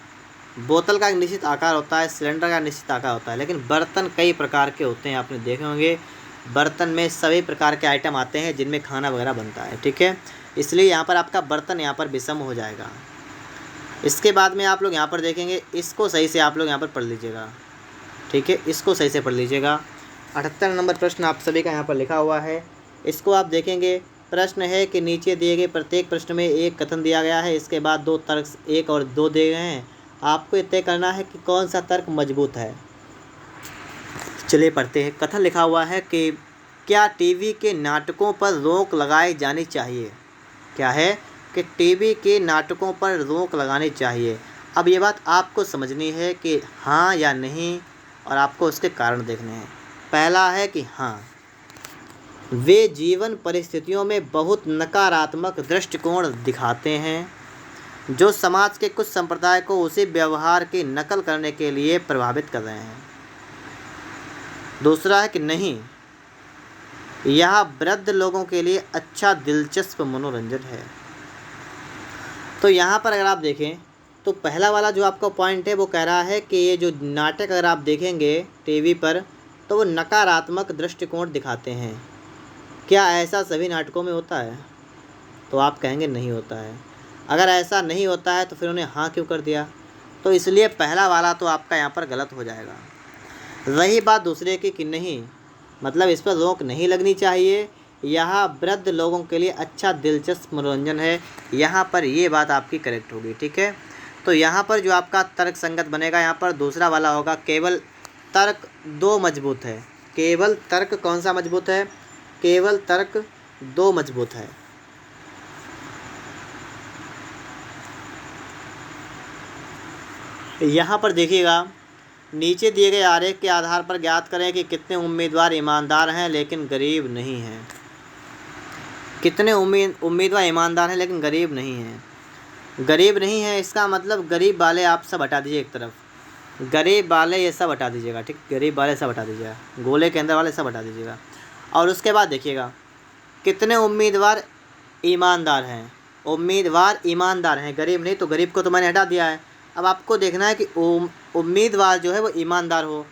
बोतल का एक निश्चित आकार होता है, सिलेंडर का निश्चित आकार होता है, लेकिन बर्तन कई प्रकार के होते हैं। आपने देखे होंगे बर्तन में सभी प्रकार के आइटम आते हैं जिनमें खाना वगैरह बनता है। ठीक है, इसलिए यहाँ पर आपका बर्तन यहाँ पर विषम हो जाएगा। इसके बाद में आप लोग यहाँ पर देखेंगे, इसको सही से आप लोग यहाँ पर पढ़ लीजिएगा। ठीक है, इसको सही से पढ़ लीजिएगा। 78 नंबर प्रश्न आप सभी का यहाँ पर लिखा हुआ है, इसको आप देखेंगे। प्रश्न है कि नीचे दिए गए प्रत्येक प्रश्न में एक कथन दिया गया है, इसके बाद 2 तर्क 1 और 2 दिए गए हैं। आपको तय करना है कि कौन सा तर्क मजबूत है। चलिए पढ़ते हैं। कथन लिखा हुआ है कि क्या टीवी के नाटकों पर रोक लगाई जानी चाहिए। क्या है कि टीवी के नाटकों पर रोक लगानी चाहिए। अब ये बात आपको समझनी है कि हाँ या नहीं, और आपको उसके कारण देखने हैं। पहला है कि हाँ, वे जीवन परिस्थितियों में बहुत नकारात्मक दृष्टिकोण दिखाते हैं जो समाज के कुछ संप्रदाय को उसी व्यवहार की नकल करने के लिए प्रभावित कर रहे हैं। दूसरा है कि नहीं, यह वृद्ध लोगों के लिए अच्छा दिलचस्प मनोरंजन है। तो यहाँ पर अगर आप देखें तो पहला वाला जो आपका पॉइंट है वो कह रहा है कि ये जो नाटक अगर आप देखेंगे टीवी पर तो वो नकारात्मक दृष्टिकोण दिखाते हैं। क्या ऐसा सभी नाटकों में होता है? तो आप कहेंगे नहीं होता है। अगर ऐसा नहीं होता है तो फिर उन्हें हाँ क्यों कर दिया? तो इसलिए पहला वाला तो आपका यहाँ पर गलत हो जाएगा। रही बात दूसरे की कि नहीं, मतलब इस पर रोक नहीं लगनी चाहिए, यह वृद्ध लोगों के लिए अच्छा दिलचस्प मनोरंजन है, यहाँ पर ये बात आपकी करेक्ट होगी। ठीक है, तो यहाँ पर जो आपका तर्क संगत बनेगा यहाँ पर दूसरा वाला होगा। केवल तर्क 2 मजबूत है। केवल तर्क कौन सा मजबूत है? केवल तर्क 2 मजबूत है। यहाँ पर देखिएगा, नीचे दिए गए आरेख के आधार पर ज्ञात करें कि कितने उम्मीदवार ईमानदार हैं लेकिन गरीब नहीं हैं। कितने उम्मीदवार ईमानदार हैं लेकिन गरीब नहीं हैं। गरीब नहीं है इसका मतलब गरीब वाले आप सब हटा दीजिए एक तरफ, गरीब वाले ये सब हटा दीजिएगा। ठीक, गरीब वाले सब हटा दीजिएगा, गोले के अंदर वाले सब हटा दीजिएगा। और उसके बाद देखिएगा कितने उम्मीदवार ईमानदार हैं। उम्मीदवार ईमानदार हैं, गरीब नहीं। तो गरीब को तो मैंने हटा दिया है। अब आपको देखना है कि उम्मीदवार जो है वो ईमानदार हो।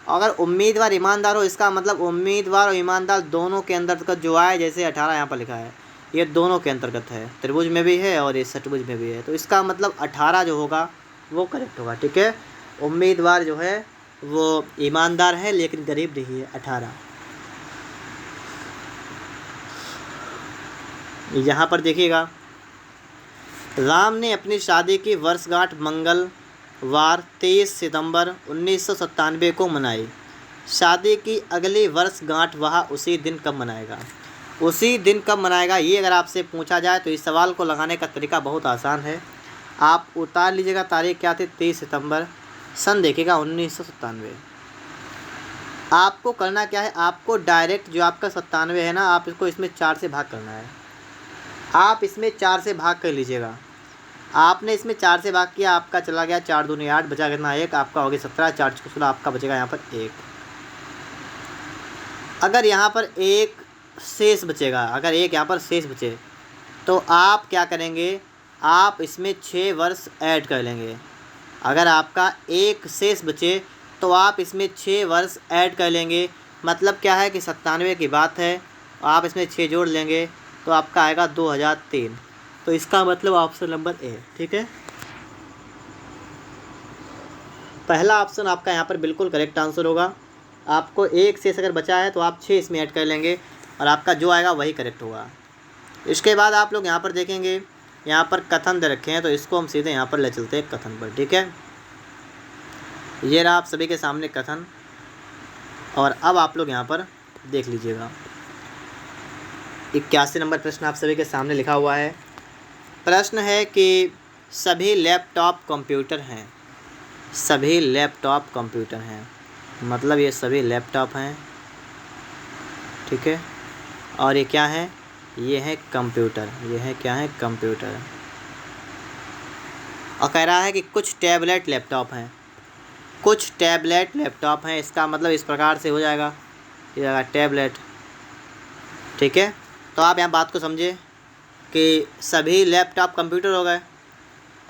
अगर उम्मीदवार ईमानदार हो इसका मतलब उम्मीदवार और ईमानदार दोनों के अंतर्गत जो आए, जैसे 18 यहाँ पर लिखा है, ये दोनों के अंतर्गत है। त्रिभुज में भी है और ये षटभुज में भी है। तो इसका मतलब 18 जो होगा वो करेक्ट होगा। ठीक है, उम्मीदवार जो है वो ईमानदार है लेकिन गरीब नहीं है, 18। यहाँ पर देखिएगा, राम ने अपनी शादी की वर्षगांठ मंगलवार 23 सितंबर 1997 को मनाई। शादी की अगली वर्षगांठ वह उसी दिन कब मनाएगा? उसी दिन कब मनाएगा, ये अगर आपसे पूछा जाए तो इस सवाल को लगाने का तरीका बहुत आसान है। आप उतार लीजिएगा, तारीख क्या थी? 23 सितंबर, सन देखिएगा 1997। आपको करना क्या है, आपको डायरेक्ट जो आपका 97 है ना, आप इसको इसमें 4 से भाग करना है। आप इसमें 4 से भाग कर लीजिएगा। आपने इसमें 4 से भाग किया, आपका चला गया 4 दूनी 8, बचा कितना? 1, आपका हो गया 17, 4 चौके 16, आपका बचेगा यहाँ पर 1। अगर यहाँ पर 1 शेष बचेगा, अगर 1 यहाँ पर शेष बचे तो आप क्या करेंगे? आप इसमें 6 वर्ष ऐड कर लेंगे। अगर आपका 1 शेष बचे तो आप इसमें 6 वर्ष ऐड कर लेंगे। मतलब क्या है कि 97 की बात है, आप इसमें 6 जोड़ लेंगे तो आपका आएगा 2003। तो इसका मतलब ऑप्शन नंबर ए। ठीक है, पहला ऑप्शन आपका यहाँ पर बिल्कुल करेक्ट आंसर होगा। आपको 1 शेष अगर बचा है तो आप 6 इसमें ऐड कर लेंगे और आपका जो आएगा वही करेक्ट होगा। इसके बाद आप लोग यहाँ पर देखेंगे, यहाँ पर कथन दे रखे हैं तो इसको हम सीधे यहाँ पर ले चलते हैं कथन पर। ठीक है, ये रहा आप सभी के सामने कथन। और अब आप लोग यहाँ पर देख लीजिएगा, 81 नंबर प्रश्न आप सभी के सामने लिखा हुआ है। प्रश्न है कि सभी लैपटॉप कंप्यूटर हैं। सभी लैपटॉप कंप्यूटर हैं, मतलब ये सभी लैपटॉप हैं। ठीक है, और ये क्या है? ये है कंप्यूटर। ये है क्या है? कंप्यूटर। और कह रहा है कि कुछ टैबलेट लैपटॉप हैं। कुछ टैबलेट लैपटॉप हैं, इसका मतलब इस प्रकार से हो जाएगा, ये जाएगा टैबलेट। ठीक है, तो आप यहाँ बात को समझे कि सभी लैपटॉप कंप्यूटर हो गए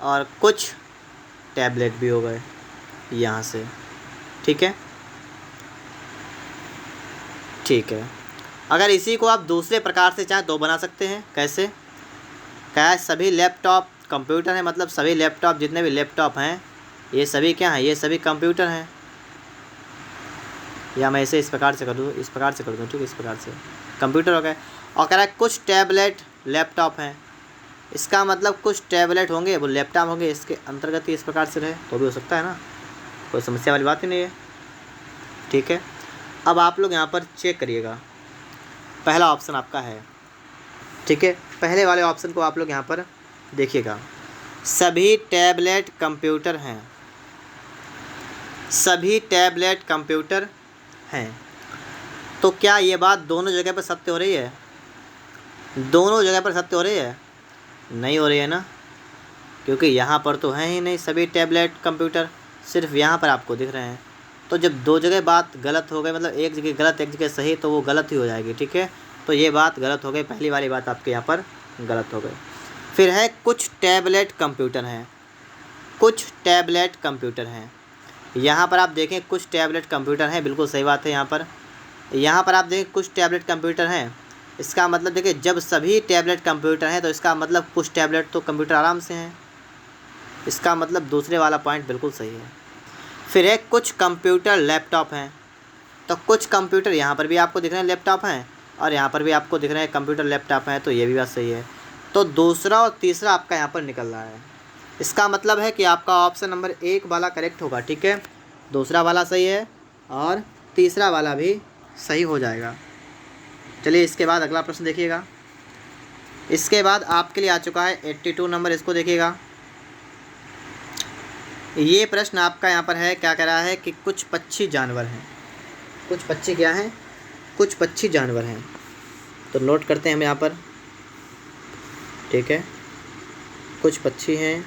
और कुछ टैबलेट भी हो गए यहाँ से। ठीक है, ठीक है। अगर इसी को आप दूसरे प्रकार से चाहें तो बना सकते हैं। कैसे? क्या है? सभी लैपटॉप कंप्यूटर हैं, मतलब सभी लैपटॉप, जितने भी लैपटॉप हैं ये सभी क्या हैं? ये सभी कंप्यूटर हैं। या मैं इसे इस प्रकार से कर दूँ, इस प्रकार से कर दूँ। ठीक है, इस प्रकार से कंप्यूटर हो गए। और कह रहा है कुछ टैबलेट लैपटॉप हैं, इसका मतलब कुछ टैबलेट होंगे वो लैपटॉप होंगे, इसके अंतर्गत ही इस प्रकार से रहे तो भी हो सकता है ना, कोई समस्या वाली बात ही नहीं है। ठीक है, अब आप लोग यहाँ पर चेक करिएगा, पहला ऑप्शन आपका है। ठीक है, पहले वाले ऑप्शन को आप लोग यहाँ पर देखिएगा, सभी टैबलेट कंप्यूटर हैं। सभी टैबलेट कंप्यूटर हैं। तो क्या ये बात दोनों जगह पर सत्य हो रही है? दोनों जगह पर सत्य हो रही है? नहीं हो रही है ना, क्योंकि यहाँ पर तो है ही नहीं सभी टैबलेट कंप्यूटर, सिर्फ यहाँ पर आपको दिख रहे हैं। तो जब दो जगह बात गलत हो गई, मतलब एक जगह गलत एक जगह सही, तो वो गलत ही हो जाएगी। ठीक है, तो ये बात गलत हो गई, पहली वाली बात आपके यहाँ पर गलत हो गई। फिर है कुछ टैबलेट कंप्यूटर हैं, कुछ टैबलेट कंप्यूटर हैं। यहाँ पर आप देखें कुछ टैबलेट कंप्यूटर हैं, बिल्कुल सही बात है। यहाँ पर आप देखें कुछ टैबलेट कंप्यूटर हैं, इसका मतलब देखिए जब सभी टैबलेट कंप्यूटर हैं तो इसका मतलब कुछ टैबलेट तो कंप्यूटर आराम से हैं, इसका मतलब दूसरे वाला पॉइंट बिल्कुल सही है। फिर है कुछ कंप्यूटर लैपटॉप हैं, तो कुछ कंप्यूटर यहाँ पर भी आपको दिख रहे हैं लैपटॉप हैं, और यहाँ पर भी आपको दिख रहे हैं कंप्यूटर लैपटॉप हैं, तो ये भी बात सही है। तो दूसरा और तीसरा आपका यहाँ पर निकल रहा है, इसका मतलब है कि आपका ऑप्शन नंबर 1 वाला करेक्ट होगा। ठीक है, दूसरा वाला सही है और तीसरा वाला भी सही हो जाएगा। चलिए इसके बाद अगला प्रश्न देखिएगा। इसके बाद आपके लिए आ चुका है 82 नंबर, इसको देखिएगा। ये प्रश्न आपका यहाँ पर है, क्या कह रहा है कि कुछ पक्षी जानवर हैं। कुछ पक्षी क्या हैं? कुछ पक्षी जानवर हैं। तो नोट करते हैं हम यहाँ पर। ठीक है, कुछ पक्षी हैं,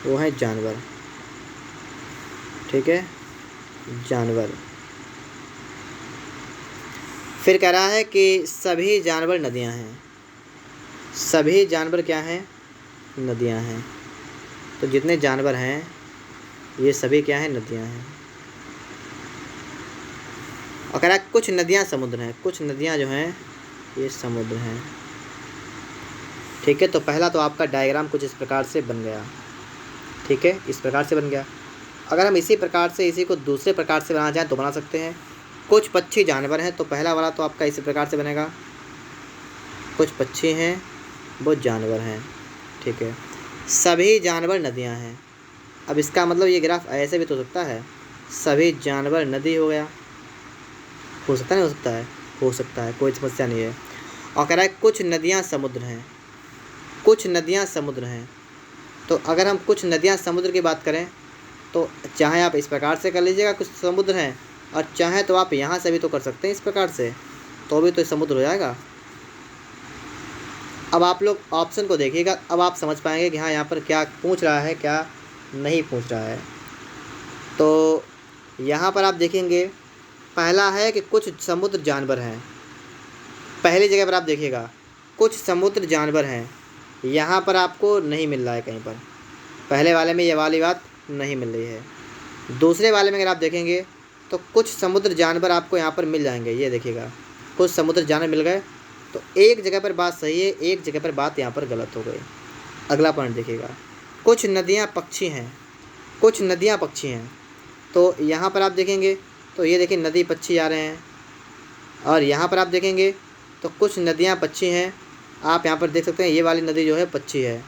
वो हैं जानवर। ठीक है, जानवर। फिर कह रहा है कि सभी जानवर नदियाँ हैं। सभी जानवर क्या हैं? नदियाँ हैं। तो जितने जानवर हैं ये सभी क्या हैं? नदियाँ हैं। और कह रहा है कुछ नदियाँ समुद्र हैं। कुछ नदियाँ जो हैं ये समुद्र हैं। ठीक है, तो पहला तो आपका डायग्राम कुछ इस प्रकार से बन गया। ठीक है, इस प्रकार से बन गया। अगर हम इसी प्रकार से इसी को दूसरे प्रकार से बनाना चाहें तो बना सकते हैं। कुछ पक्षी जानवर हैं, तो पहला वाला तो आपका इसी प्रकार से बनेगा, कुछ पक्षी हैं वो जानवर हैं। ठीक है, सभी जानवर नदियां हैं। अब इसका मतलब ये ग्राफ ऐसे भी तो हो सकता है, सभी जानवर नदी हो गया, हो सकता नहीं हो सकता है? हो सकता है, कोई समस्या नहीं है। और कह रहा है कुछ नदियां समुद्र हैं। कुछ नदियां समुद्र हैं, तो अगर हम कुछ नदियां समुद्र की बात करें तो चाहे आप इस प्रकार से कर लीजिएगा कुछ समुद्र हैं, और चाहे तो आप यहाँ से भी तो कर सकते हैं इस प्रकार से, तो भी तो समुद्र हो जाएगा। अब आप लोग ऑप्शन को देखिएगा, अब आप समझ पाएंगे कि हाँ यहाँ पर क्या पूछ रहा है क्या नहीं पूछ रहा है। तो यहाँ पर आप देखेंगे पहला है कि कुछ समुद्र जानवर हैं। पहली जगह पर आप देखिएगा कुछ समुद्र जानवर हैं, यहाँ पर आपको नहीं मिल रहा है कहीं पर। पहले वाले में ये वाली बात नहीं मिल रही है। दूसरे वाले में अगर आप देखेंगे तो कुछ समुद्र जानवर आपको यहाँ पर मिल जाएंगे। ये देखिएगा कुछ समुद्र जानवर मिल गए, तो एक जगह पर बात सही है, एक जगह पर बात यहाँ पर गलत हो गई। अगला पॉइंट देखिएगा, कुछ नदियाँ पक्षी हैं। कुछ नदियाँ पक्षी हैं, तो यहाँ पर आप देखेंगे तो ये देखिए नदी पक्षी आ रहे हैं, और यहाँ पर आप देखेंगे तो कुछ नदियाँ पक्षी हैं। आप यहाँ पर देख सकते हैं ये वाली नदी जो है पक्षी है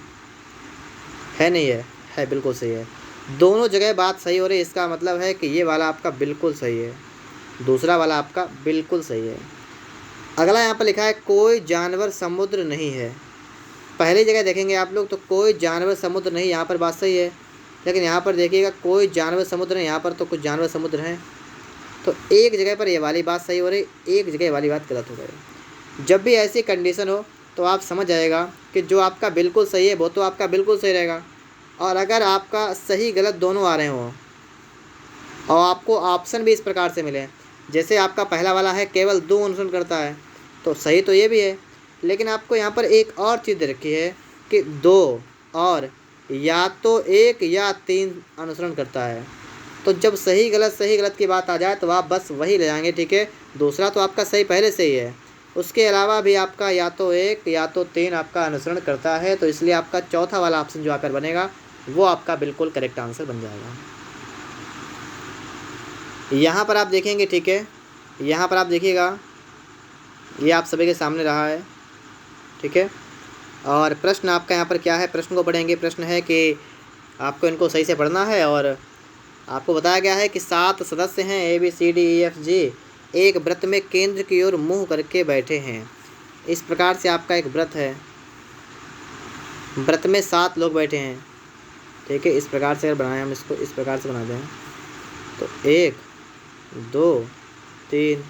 नहीं है बिल्कुल सही है। दोनों जगह बात सही हो रही है, इसका मतलब है कि ये वाला आपका बिल्कुल सही है, दूसरा वाला आपका बिल्कुल सही है। अगला यहाँ पर लिखा है कोई जानवर समुद्र नहीं है। पहली जगह देखेंगे आप लोग तो कोई जानवर समुद्र नहीं, यहाँ पर बात सही है, लेकिन यहाँ पर देखिएगा कोई जानवर समुद्र नहीं, यहाँ पर तो कुछ जानवर समुद्र हैं। तो एक जगह पर ये वाली बात सही हो रही, एक जगह वाली बात गलत हो गई। जब भी ऐसी कंडीशन हो तो आप समझ जाएगा कि जो आपका बिल्कुल सही है वो तो आपका बिल्कुल सही रहेगा, और अगर आपका सही गलत दोनों आ रहे हों और आपको ऑप्शन भी इस प्रकार से मिले, जैसे आपका पहला वाला है केवल 2 अनुसरण करता है, तो सही तो ये भी है, लेकिन आपको यहाँ पर एक और चीज़ दे रखी है कि 2 और या तो 1 या 3 अनुसरण करता है। तो जब सही गलत की बात आ जाए तो आप बस वही ले जाएंगे। ठीक है, दूसरा तो आपका सही पहले से ही है, उसके अलावा भी आपका या तो 1 या तो 3 आपका अनुसरण करता है, तो इसलिए आपका चौथा वाला ऑप्शन जो आकर बनेगा वो आपका बिल्कुल करेक्ट आंसर बन जाएगा। यहाँ पर आप देखेंगे, ठीक है, यहाँ पर आप देखिएगा ये आप सभी के सामने रहा है। ठीक है, और प्रश्न आपका यहाँ पर क्या है, प्रश्न को पढ़ेंगे। प्रश्न है कि आपको इनको सही से पढ़ना है, और आपको बताया गया है कि 7 सदस्य हैं ABCDEFG एक व्रत में केंद्र की ओर मुँह करके बैठे हैं। इस प्रकार से आपका एक व्रत है, व्रत में 7 लोग बैठे हैं। ठीक है, इस प्रकार से अगर बनाएं हम इसको इस प्रकार से बना दें तो 1 2 3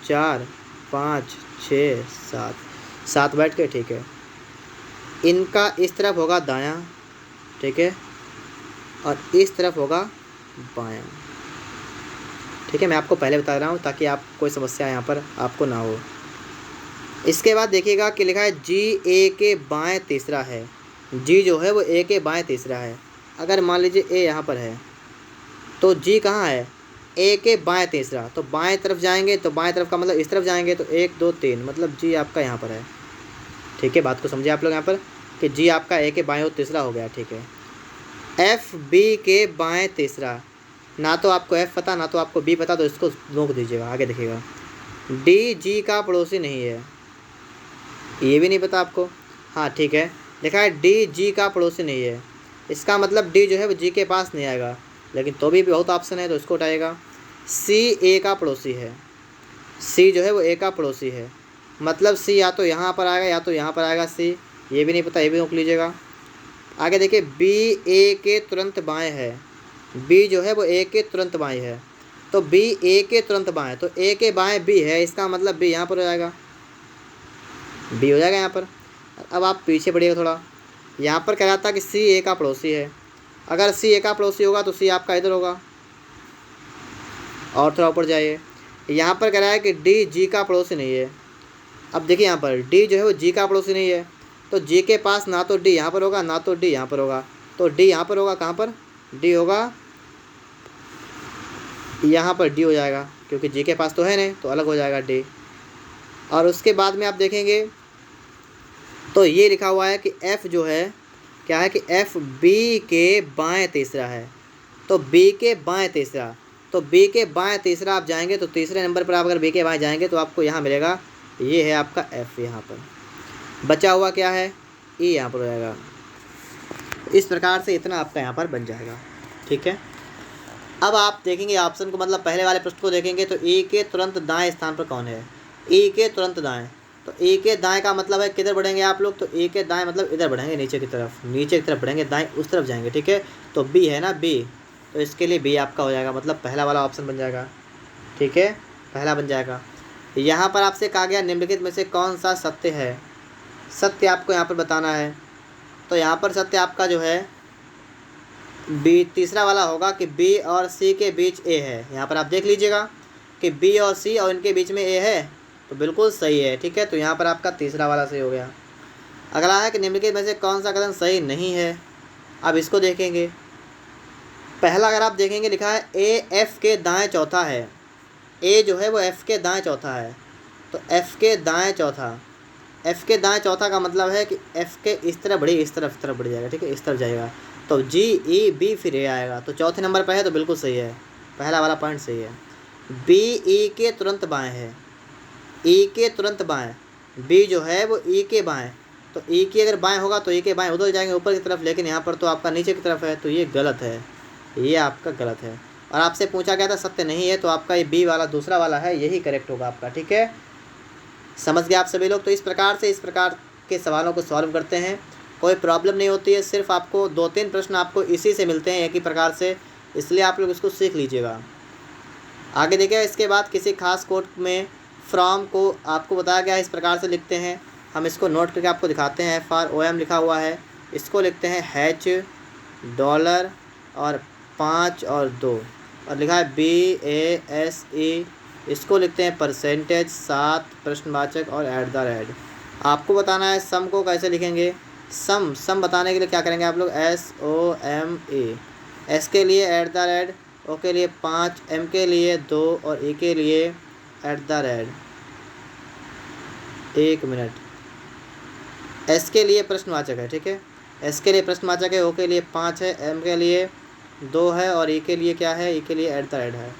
4 5 6 7, 7 बैठ के, ठीक है। इनका इस तरफ होगा दायां, ठीक है, और इस तरफ होगा बायां, ठीक है। मैं आपको पहले बता रहा हूँ ताकि आप कोई समस्या यहाँ पर आपको ना हो। इसके बाद देखिएगा कि लिखा है जी ए के बाएं तीसरा है। जी जो है वो ए के बाएं तीसरा है। अगर मान लीजिए ए यहाँ पर है तो जी कहाँ है, ए के बाएं तीसरा, तो बाएं तरफ जाएंगे तो बाएं तरफ का मतलब इस तरफ जाएंगे तो 1 2 3, मतलब जी आपका यहाँ पर है, ठीक है। बात को समझिए आप लोग यहाँ पर कि जी आपका ए के बाएं और तीसरा हो गया, ठीक है। एफ बी के बाएं तीसरा, ना तो आपको एफ पता ना तो आपको बी पता, तो इसको रोक दीजिएगा, आगे देखिएगा। डी जी का पड़ोसी नहीं है, ये भी नहीं पता आपको, हाँ ठीक है। देखा है डी जी का पड़ोसी नहीं है, इसका मतलब डी जो है वो जी के पास नहीं आएगा, लेकिन तो भी बहुत ऑप्शन है तो इसको उठाएगा। सी ए का पड़ोसी है, सी जो है वो ए का पड़ोसी है, मतलब सी या तो यहाँ पर आएगा या तो यहाँ पर आएगा, सी ये भी नहीं पता, ये भी रोक लीजिएगा। आगे देखिए बी ए के तुरंत बाएं है, बी जो है वो ए के तुरंत बाएं है, तो बी ए के तुरंत बाएं, तो ए के बाएं बी है, इसका मतलब बी यहाँ पर हो जाएगा, बी हो जाएगा यहाँ पर। अब आप पीछे बढ़िएगा थोड़ा, यहाँ पर कह रहा था कि सी ए का पड़ोसी है, अगर सी ए का पड़ोसी होगा तो सी आपका इधर होगा, और थोड़ा ऊपर जाइए, यहाँ पर कह रहा है कि डी जी का पड़ोसी नहीं है। अब देखिए यहाँ पर डी जो है वो जी का पड़ोसी नहीं है, तो जी के पास ना तो डी यहाँ पर होगा ना तो डी यहाँ पर होगा, तो डी यहाँ पर होगा, कहाँ पर डी होगा, यहाँ पर डी हो जाएगा, क्योंकि जी के पास तो है नहीं तो अलग हो जाएगा डी। और उसके बाद में आप देखेंगे तो ये लिखा हुआ है कि एफ़ जो है क्या है कि एफ़ बी के बाएं तीसरा है, तो बी के बाएं तीसरा, तो बी के बाएं तीसरा आप जाएंगे तो तीसरे नंबर पर आप अगर बी के बाएं जाएंगे तो आपको यहाँ मिलेगा, ये है आपका एफ़, यहाँ पर बचा हुआ क्या है ई, यहाँ पर हो जाएगा। इस प्रकार से इतना आपका यहाँ पर बन जाएगा, ठीक है। अब आप देखेंगे ऑप्शन को, मतलब पहले वाले प्रश्न को देखेंगे तो ई के तुरंत दाएं स्थान पर कौन है, ई के तुरंत दाएं, तो ई के दाएं का मतलब है किधर बढ़ेंगे आप लोग, तो ई के दाएं मतलब इधर बढ़ेंगे, नीचे की तरफ, नीचे की तरफ बढ़ेंगे, दाएं उस तरफ जाएंगे, ठीक है। तो बी है ना बी, तो इसके लिए बी आपका हो जाएगा, मतलब पहला वाला ऑप्शन बन जाएगा, ठीक है, पहला बन जाएगा। यहाँ पर आपसे कहा गया निम्नलिखित में से कौन सा सत्य है, सत्य आपको यहाँ पर बताना है। तो यहाँ पर सत्य आपका जो है बी तीसरा वाला होगा कि बी और सी के बीच ए है। यहाँ पर आप देख लीजिएगा कि बी और सी और इनके बीच में ए है, तो बिल्कुल सही है, ठीक है। तो यहाँ पर आपका तीसरा वाला सही हो गया। अगला है कि निम्नलिखित में से कौन सा कथन सही नहीं है। अब इसको देखेंगे, पहला अगर आप देखेंगे लिखा है ए एफ़ के दाएं चौथा है, ए जो है वो एफ़ के दाएं चौथा है, तो एफ़ के दाएं चौथा, एफ़ के दाएं चौथा का मतलब है कि एफ़ के इस तरफ बढ़ी, इस तरफ बढ़ जाएगा, ठीक है, इस तरफ जाएगा, तो जी ई बी फिर ए आएगा, तो चौथे नंबर पर है तो बिल्कुल सही है, पहला वाला पॉइंट सही है। बी ई के तुरंत बाएं है, ई के तुरंत बाएं, बी जो है वो ई के बाएं, तो ई की अगर बाएं होगा तो ई के बाएं उधर जाएंगे ऊपर की तरफ, लेकिन यहाँ पर तो आपका नीचे की तरफ है, तो ये गलत है, ये आपका गलत है। और आपसे पूछा गया था सत्य नहीं है, तो आपका ये बी वाला दूसरा वाला है, यही करेक्ट होगा आपका, ठीक है। समझ गए आप सभी लोग। तो इस प्रकार से इस प्रकार के सवालों को सॉल्व करते हैं, कोई प्रॉब्लम नहीं होती है, सिर्फ आपको 2-3 प्रश्न आपको इसी से मिलते हैं एक ही प्रकार से, इसलिए आप लोग इसको सीख लीजिएगा। आगे देखिए, इसके बाद किसी खास कोड में फ्रॉम को आपको बताया गया है, इस प्रकार से लिखते हैं, हम इसको नोट करके आपको दिखाते हैं। FROM लिखा हुआ है, इसको लिखते हैं हैच डॉलर और 5 और 2, और लिखा है BASE, इसको लिखते हैं परसेंटेज 7 प्रश्नवाचक और @ आपको बताना है सम को कैसे लिखेंगे। सम बताने के लिए क्या करेंगे आप लोग, SOME, एस के लिए @ ओ के लिए 5, M के लिए 2 और E के लिए @ 1 मिनट, एस के लिए प्रश्नवाचक है, ठीक है, एस के लिए प्रश्नवाचक है, ओ के लिए 5 है, M के लिए 2 है और E के लिए क्या है, E के लिए @ है,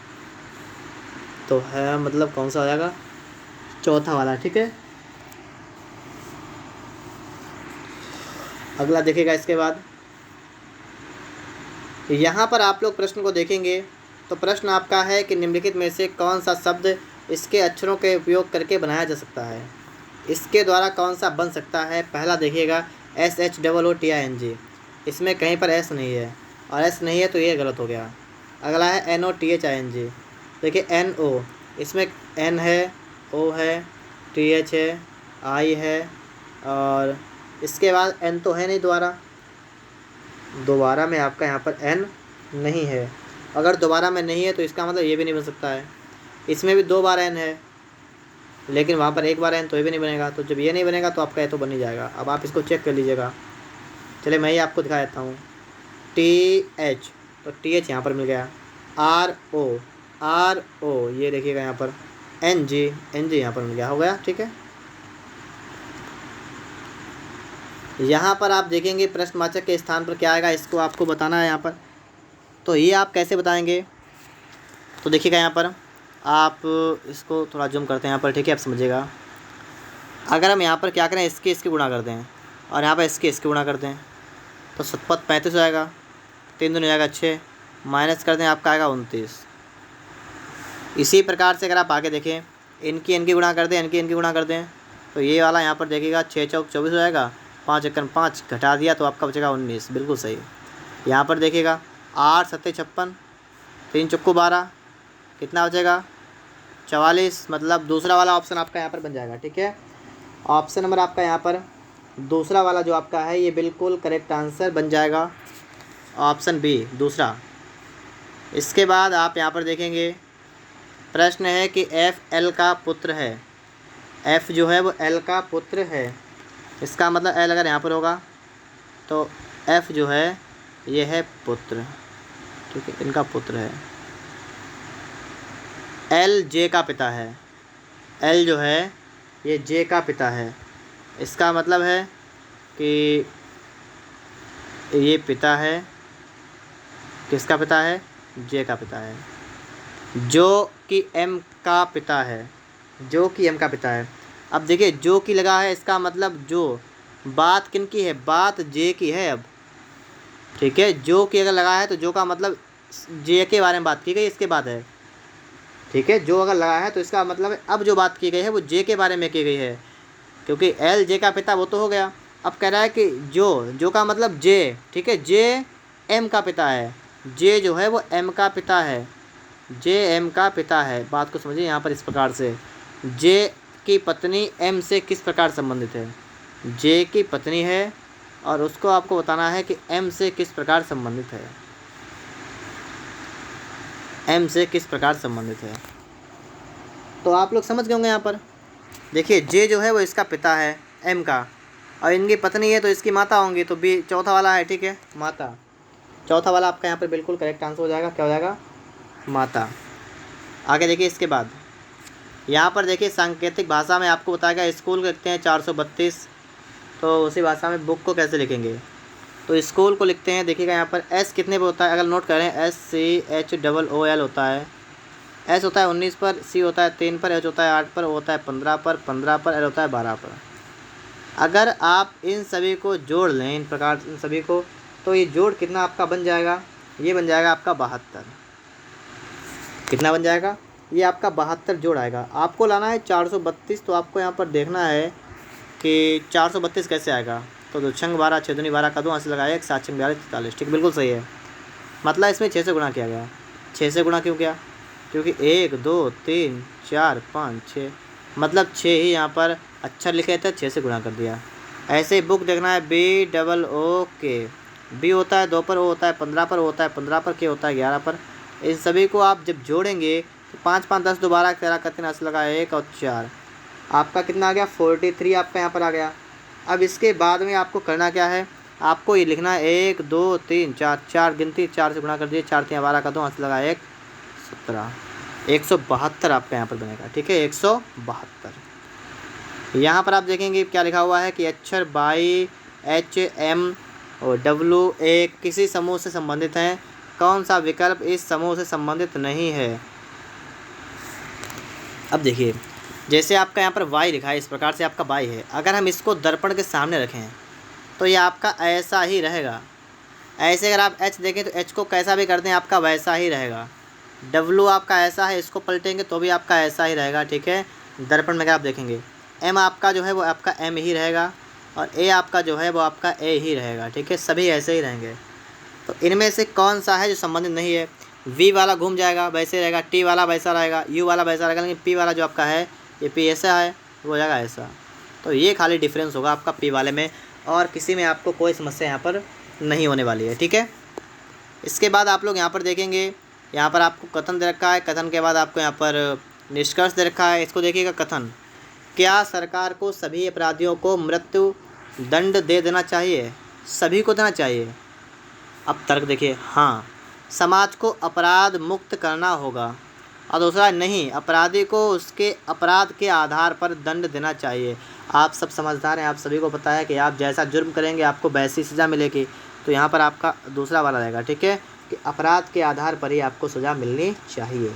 तो है मतलब कौन सा हो जाएगा, चौथा वाला, ठीक है। अगला देखेगा, इसके बाद यहाँ पर आप लोग प्रश्न को देखेंगे तो प्रश्न आपका है कि निम्नलिखित में से कौन सा शब्द इसके अक्षरों के उपयोग करके बनाया जा सकता है, इसके द्वारा कौन सा बन सकता है। पहला देखिएगा SHOOTING, इसमें कहीं पर S नहीं है, और S नहीं है तो ये गलत हो गया। अगला है NOTHING, देखिए NO, इसमें N है ओ है, टी एच है, आई है, और इसके बाद एन तो है नहीं दोबारा में आपका यहाँ पर एन नहीं है। अगर दोबारा में नहीं है तो इसका मतलब ये भी नहीं बन सकता है। इसमें भी 2 बार एन है, लेकिन वहाँ पर 1 बार एन, तो ये भी नहीं बनेगा। तो जब ये नहीं बनेगा तो आपका ये तो बन ही जाएगा। अब आप इसको चेक कर लीजिएगा। चलिए मैं ही आपको दिखा देता हूँ। टी एच, तो टी एच यहाँ पर मिल गया। आर ओ ये देखिएगा यहाँ पर। एन जी यहाँ पर मिल गया, हो गया, ठीक है। यहाँ पर आप देखेंगे प्रश्नवाचक के स्थान पर क्या आएगा, इसको आपको बताना है यहाँ पर। तो ये आप कैसे बताएंगे, तो देखिएगा यहाँ पर आप इसको थोड़ा जूम करते हैं यहाँ पर, ठीक है, आप समझिएगा। अगर हम यहाँ पर क्या करें, इसके गुणा कर दें और यहाँ पर इसके गुणा कर दें, तो 7 35 हो जाएगा। 3 दूनी जाएगा 6, माइनस कर दें, आपका आएगा 29। इसी प्रकार से अगर आप आगे देखें, इनकी गुणा कर दें, इनकी गुणा कर दें, तो ये वाला यहाँ पर देखिएगा 6 चौक 24 हो जाएगा। 5 एकम 5 घटा दिया तो आपका बचेगा 19, बिल्कुल सही। यहाँ पर देखिएगा 8 7 56, 3 चौको 12, कितना बचेगा 44। मतलब दूसरा वाला ऑप्शन आपका यहाँ पर बन जाएगा, ठीक है। ऑप्शन नंबर आपका यहाँ पर दूसरा वाला जो आपका है ये बिल्कुल करेक्ट आंसर बन जाएगा, ऑप्शन बी दूसरा। इसके बाद आप यहाँ पर देखेंगे प्रश्न है कि एफ एल का पुत्र है। एफ जो है वो एल का पुत्र है, इसका मतलब एल अगर यहाँ पर होगा तो एफ जो है ये है पुत्र, ठीक है, इनका पुत्र है। एल जे का पिता है, एल जो है ये जे का पिता है, इसका मतलब है कि ये पिता है, किसका पिता है, जे का पिता है। जो कि एम का पिता है, जो कि एम का पिता है। अब देखिए जो कि लगा है, इसका मतलब जो, बात किन की है, बात जे की है। अब ठीक है, जो कि अगर लगा है तो जो का मतलब जे के बारे में बात की गई, इसके बाद है, ठीक है। जो अगर लगा है तो इसका मतलब है अब जो बात की गई है वो जे के बारे में की गई है, क्योंकि एल जे का पिता वो तो हो गया। अब कह रहा है कि जो का मतलब जे, ठीक है, जे एम का पिता है, जे जो है वो एम का पिता है, जे एम का पिता है। बात को समझिए यहाँ पर इस प्रकार से, जे की पत्नी एम से किस प्रकार संबंधित है, जे की पत्नी है और उसको आपको बताना है कि एम से किस प्रकार संबंधित है, एम से किस प्रकार संबंधित है। तो आप लोग समझ गए होंगे यहाँ पर। देखिए जे जो है वो इसका पिता है एम का, और इनकी पत्नी है तो इसकी माता होंगी, तो बी चौथा वाला है, ठीक है, माता। चौथा वाला आपका यहाँ पर बिल्कुल करेक्ट आंसर हो जाएगा, क्या हो जाएगा, माता। आगे देखिए इसके बाद यहाँ पर देखिए सांकेतिक भाषा में आपको बताएगा स्कूल को लिखते हैं 432, तो उसी भाषा में बुक को कैसे लिखेंगे, तो स्कूल को लिखते हैं। देखिएगा यहाँ पर एस कितने पे होता है, अगर नोट करें SCHOOL होता है, एस होता है 19 पर, सी होता है 3 पर, एच होता है 8 पर, ओ होता है 15 पर, 15 पर, एल होता है 12 पर। अगर आप इन सभी को जोड़ लें, इन प्रकार इन सभी को, तो ये जोड़ कितना आपका बन जाएगा, ये बन जाएगा आपका 72। कितना बन जाएगा, ये आपका 72 जोड़ आएगा। आपको लाना है 432, तो आपको यहाँ पर देखना है कि 432 कैसे आएगा। तो 2 छंग 12, 6 दूनी 12 का 2 हासिल लगाया, 1 7 छंग 42 43, ठीक, बिल्कुल सही है। मतलब इसमें 6 से गुणा किया गया। 6 से गुणा क्यों किया, क्योंकि 1 2 3 4 5 6, मतलब 6 ही यहाँ पर अक्षर लिखे थे, 6 से गुणा कर दिया। ऐसे ही बुक देखना है BOOK, बी होता है 2 पर, ओ होता है 15 पर, ओ होता है 15 पर, के होता है 11 पर। इन सभी को आप जब जोड़ेंगे तो 5 5 10 12 13 का 3 हासिल लगा 1 और 4, आपका कितना आ गया 43 आपका यहाँ पर आ गया। अब इसके बाद में आपको करना क्या है, आपको ये लिखना है 1 2 3 4, 4 गिनती, 4 से गुणा कर दिए, 4 3 12 का 2 हासिल लगा 1 17, 172 आपका यहाँ पर बनेगा, ठीक है, 172। यहाँ पर आप देखेंगे क्या लिखा हुआ है कि अक्षर बाई एच एम और WA किसी समूह से संबंधित हैं, कौन सा विकल्प इस समूह से संबंधित नहीं है। अब देखिए जैसे आपका यहाँ पर y लिखा है, इस प्रकार से आपका y है, अगर हम इसको दर्पण के सामने रखें तो ये आपका ऐसा ही रहेगा। ऐसे अगर आप h देखें तो h को कैसा भी कर दें आपका वैसा ही रहेगा। W आपका ऐसा है, इसको पलटेंगे तो भी आपका ऐसा ही रहेगा, ठीक है। दर्पण में अगर आप देखेंगे M आपका जो है वो आपका M ही रहेगा, और A आपका जो है वो आपका A ही रहेगा, ठीक है, सभी ऐसे ही रहेंगे। तो इनमें से कौन सा है जो संबंधित नहीं है। V वाला घूम जाएगा, वैसे रहेगा, T वाला वैसा रहेगा, U वाला वैसा रहेगा, लेकिन P वाला जो आपका है ये P ऐसा है, वो हो जाएगा ऐसा। तो ये खाली डिफरेंस होगा आपका P वाले में, और किसी में आपको कोई समस्या यहाँ पर नहीं होने वाली है। ठीक है, इसके बाद आप लोग यहाँ पर देखेंगे, यहाँ पर आपको कथन दे रखा है, कथन के बाद आपको यहाँ पर निष्कर्ष दे रखा है। इसको देखिएगा, कथन, क्या सरकार को सभी अपराधियों को मृत्यु दंड दे देना चाहिए? सभी को देना चाहिए। अब तर्क देखिए, हाँ, समाज को अपराध मुक्त करना होगा। और दूसरा, नहीं, अपराधी को उसके अपराध के आधार पर दंड देना चाहिए। आप सब समझदार हैं, आप सभी को पता है कि आप जैसा जुर्म करेंगे आपको वैसी सज़ा मिलेगी। तो यहाँ पर आपका दूसरा वाला रहेगा। ठीक है, कि अपराध के आधार पर ही आपको सज़ा मिलनी चाहिए।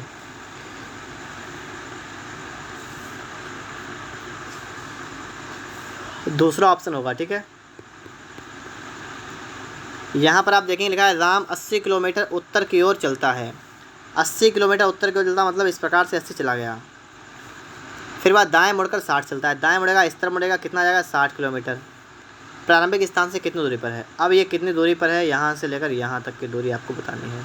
दूसरा ऑप्शन होगा। ठीक है, यहाँ पर आप देखेंगे लिखा है, राम 80 किलोमीटर उत्तर की ओर चलता है। 80 किलोमीटर उत्तर की ओर चलता मतलब इस प्रकार से 80 चला गया, फिर बाद दाएं मुड़कर 60 चलता है। दाएं मुड़ेगा, इस तरफ मुड़ेगा, कितना जाएगा? 60 किलोमीटर। प्रारंभिक स्थान से कितनी दूरी पर है? अब ये कितनी दूरी पर है, यहाँ से लेकर यहाँ तक की दूरी आपको बतानी है।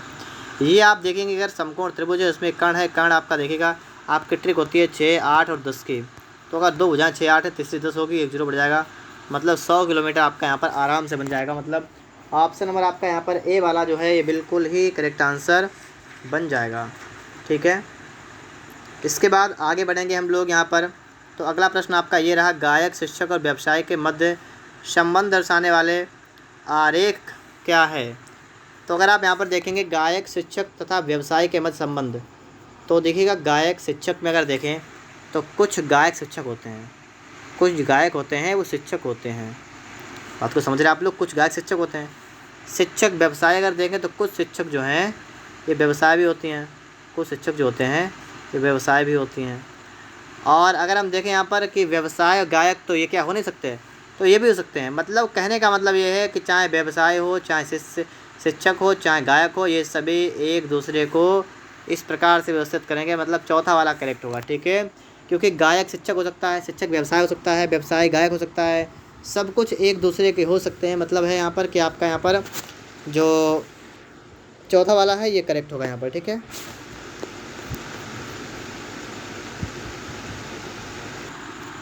ये आप देखेंगे, अगर समकोण त्रिभुज है उसमें कर्ण है, कर्ण आपका देखिएगा, आपकी ट्रिक होती है 6, 8 और 10 की। तो अगर दो भुजाएं 6, 8 है, तीसरी 10 होगी, एक 0 बढ़ जाएगा, मतलब 100 किलोमीटर आपका यहाँ पर आराम से बन जाएगा। मतलब ऑप्शन नंबर आपका यहाँ पर ए वाला जो है ये बिल्कुल ही करेक्ट आंसर बन जाएगा। ठीक है, इसके बाद आगे बढ़ेंगे हम लोग यहाँ पर। तो अगला प्रश्न आपका ये रहा, गायक, शिक्षक और व्यवसाय के मध्य संबंध दर्शाने वाले आरेख क्या है? तो अगर आप यहाँ पर देखेंगे गायक, शिक्षक तथा व्यवसाय के मध्य संबंध, तो देखिएगा गायक शिक्षक में अगर देखें तो कुछ गायक शिक्षक होते हैं, कुछ गायक होते हैं वो शिक्षक होते हैं। बात को समझ रहे हैं आप लोग? कुछ गायक शिक्षक होते हैं। शिक्षक व्यवसाय अगर देखें तो कुछ शिक्षक जो हैं ये व्यवसाय भी होती हैं, कुछ शिक्षक जो होते हैं ये व्यवसाय भी होती हैं। और अगर हम देखें यहाँ पर कि व्यवसाय और गायक, तो ये क्या हो नहीं सकते? तो ये भी हो सकते हैं। मतलब कहने का मतलब ये है कि चाहे व्यवसाय हो, चाहे शिक्षक हो, चाहे गायक हो, ये सभी एक दूसरे को इस प्रकार से व्यवस्थित करेंगे, मतलब चौथा वाला करेक्ट होगा। ठीक है, क्योंकि गायक शिक्षक हो सकता है, शिक्षक व्यवसाय हो सकता है, व्यवसाय गायक हो सकता है, सब कुछ एक दूसरे के हो सकते हैं। मतलब है यहाँ पर कि आपका यहाँ पर जो चौथा वाला है ये करेक्ट होगा यहाँ पर। ठीक है,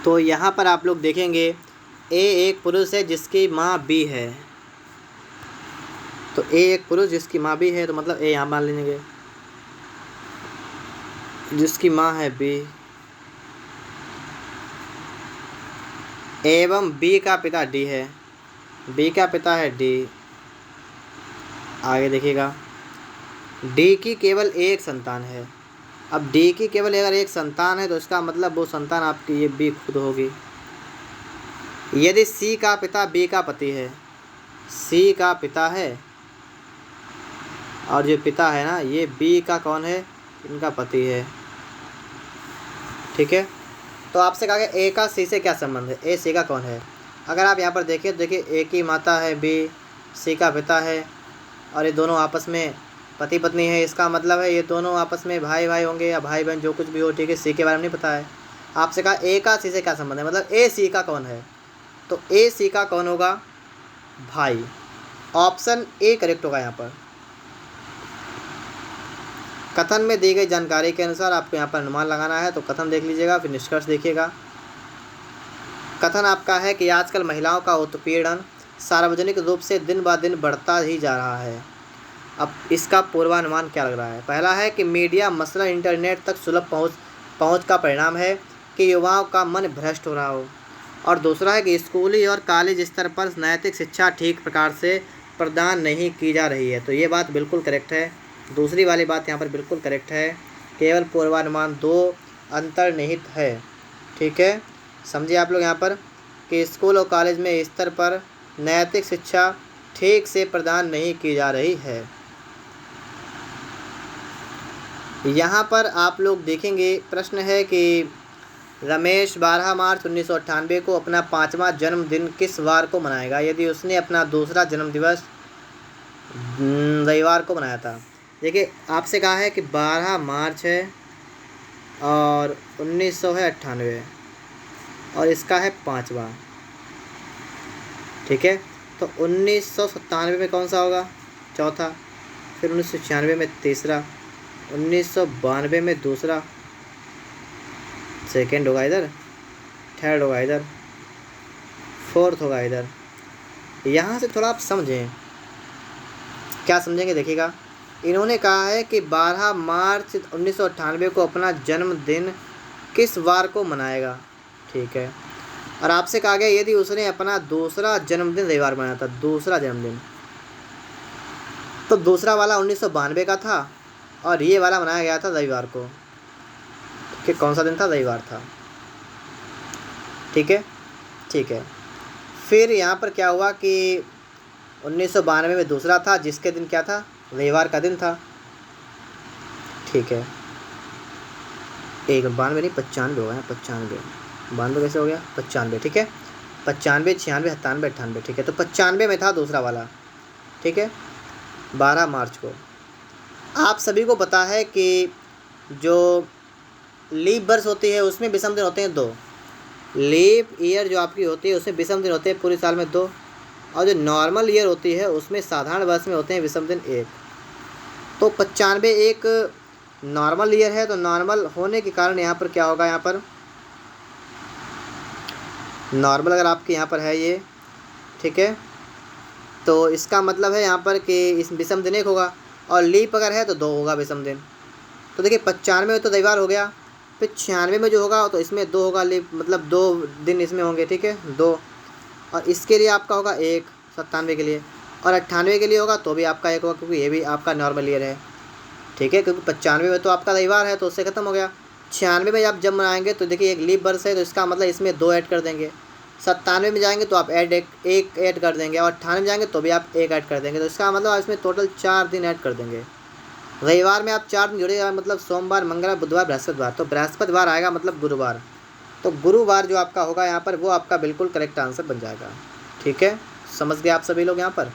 तो यहाँ पर आप लोग देखेंगे ए एक पुरुष है जिसकी माँ बी है। तो ए एक पुरुष जिसकी माँ बी है, तो मतलब ए यहाँ मान लेंगे, जिसकी माँ है बी, एवं बी का पिता डी है, बी का पिता है डी। आगे देखिएगा, डी की केवल एक संतान है। अब डी की केवल अगर एक संतान है तो इसका मतलब वो संतान आपकी ये बी खुद होगी। यदि सी का पिता बी का पति है, सी का पिता है और जो पिता है ना ये बी का कौन है? इनका पति है। ठीक है, तो आपसे कहा गया ए का सी से क्या संबंध है, ए सी का कौन है? अगर आप यहाँ पर देखिए तो देखिए ए की माता है बी, सी का पिता है, और ये दोनों आपस में पति पत्नी है। इसका मतलब है ये दोनों आपस में भाई भाई होंगे या भाई बहन, जो कुछ भी हो। ठीक है, सी के बारे में नहीं पता है। आपसे कहा ए का सी से क्या संबंध है, मतलब ए सी का कौन है? तो ए सी का कौन होगा? भाई। ऑप्शन ए करेक्ट होगा यहाँ पर। कथन में दी गई जानकारी के अनुसार आपको यहाँ पर अनुमान लगाना है। तो कथन देख लीजिएगा, फिर निष्कर्ष देखिएगा। कथन आपका है कि आजकल महिलाओं का उत्पीड़न सार्वजनिक रूप से दिन ब दिन बढ़ता ही जा रहा है। अब इसका पूर्वानुमान क्या लग रहा है? पहला है कि मीडिया मसला इंटरनेट तक सुलभ पहुँच का परिणाम है कि युवाओं का मन भ्रष्ट हो रहा हो। और दूसरा है कि स्कूली और कॉलेज स्तर पर नैतिक शिक्षा ठीक प्रकार से प्रदान नहीं की जा रही है। तो ये बात बिल्कुल करेक्ट है, दूसरी वाली बात यहाँ पर बिल्कुल करेक्ट है। केवल पूर्वानुमान 2 अंतर्निहित है। ठीक है, समझिए आप लोग यहाँ पर कि स्कूल और कॉलेज में स्तर पर नैतिक शिक्षा ठीक से प्रदान नहीं की जा रही है। यहाँ पर आप लोग देखेंगे, प्रश्न है कि रमेश 12 मार्च 1998 को अपना 5वां जन्मदिन किस वार को मनाएगा? यदि उसने अपना दूसरा जन्मदिवस रविवार को मनाया था। देखिए आपसे कहा है कि 12 मार्च है और 1998 और इसका है 5वां। ठीक है, तो 1997 में कौन सा होगा? चौथा। फिर 1996 में तीसरा, 1992 में दूसरा, सेकेंड होगा इधर, थर्ड होगा इधर, फोर्थ होगा इधर। यहाँ से थोड़ा आप समझें, क्या समझेंगे देखिएगा। इन्होंने कहा है कि 12 मार्च 1998 को अपना जन्मदिन किस वार को मनाएगा, ठीक है। और आपसे कहा गया यदि उसने अपना दूसरा जन्मदिन रविवार मनाया था, दूसरा जन्मदिन, तो दूसरा वाला 1992 का था और ये वाला मनाया गया था रविवार को, कि कौन सा दिन था, रविवार था, ठीक है, ठीक है। फिर यहाँ पर क्या हुआ कि 1992 में दूसरा था जिसके दिन क्या था, रविवार का दिन था, ठीक है। 92 नहीं 95 हो गया, 95, 92 कैसे हो गया, 95, ठीक है। 95, 96, 97, 98, ठीक है। तो 95 में था दूसरा वाला, ठीक है, 12 मार्च को। आप सभी को पता है कि जो लीप वर्ष होती है उसमें विषम दिन होते हैं 2। लीप ईयर जो आपकी होती है उसमें विषम दिन होते हैं पूरे साल में 2, और जो नॉर्मल ईयर होती है उसमें साधारण वर्ष में होते हैं विषम दिन 1। तो 95 एक नॉर्मल ईयर है, तो नॉर्मल होने के कारण यहाँ पर क्या होगा, यहाँ पर नॉर्मल अगर आपके यहाँ पर है ये, ठीक है, तो इसका मतलब है यहाँ पर कि इस विषम दिन 1 होगा, और लीप अगर है तो 2 होगा विषम दिन। तो देखिए 95 में तो रविवार हो गया, फिर 96 में जो होगा तो इसमें 2 होगा लीप, मतलब 2 दिन इसमें होंगे, ठीक है, 2। और इसके लिए आपका होगा 1 97 के लिए, और 98 के लिए होगा तो भी आपका 1 होगा, क्योंकि ये भी आपका नॉर्मल ईयर है, ठीक है। क्योंकि 95 में तो आपका रविवार है तो उससे ख़त्म हो गया। 96 में आप जब मनाएंगे तो देखिए एक लीप वर्ष है तो इसका मतलब इसमें 2 ऐड कर देंगे। 97 में जाएंगे तो आप एक ऐड कर देंगे, और 98 में जाएंगे तो भी आप 1 ऐड कर देंगे, तो इसका मतलब इसमें टोटल 4 दिन ऐड कर देंगे। रविवार में आप 4 दिन जोड़िएगा, मतलब सोमवार, मंगलवार, बुधवार, बृहस्पतिवार, तो बृहस्पतिवार आएगा मतलब गुरुवार। तो गुरुवार जो आपका होगा यहाँ पर वो आपका बिल्कुल करेक्ट आंसर बन जाएगा, ठीक है। समझ गए आप सभी लोग यहाँ पर।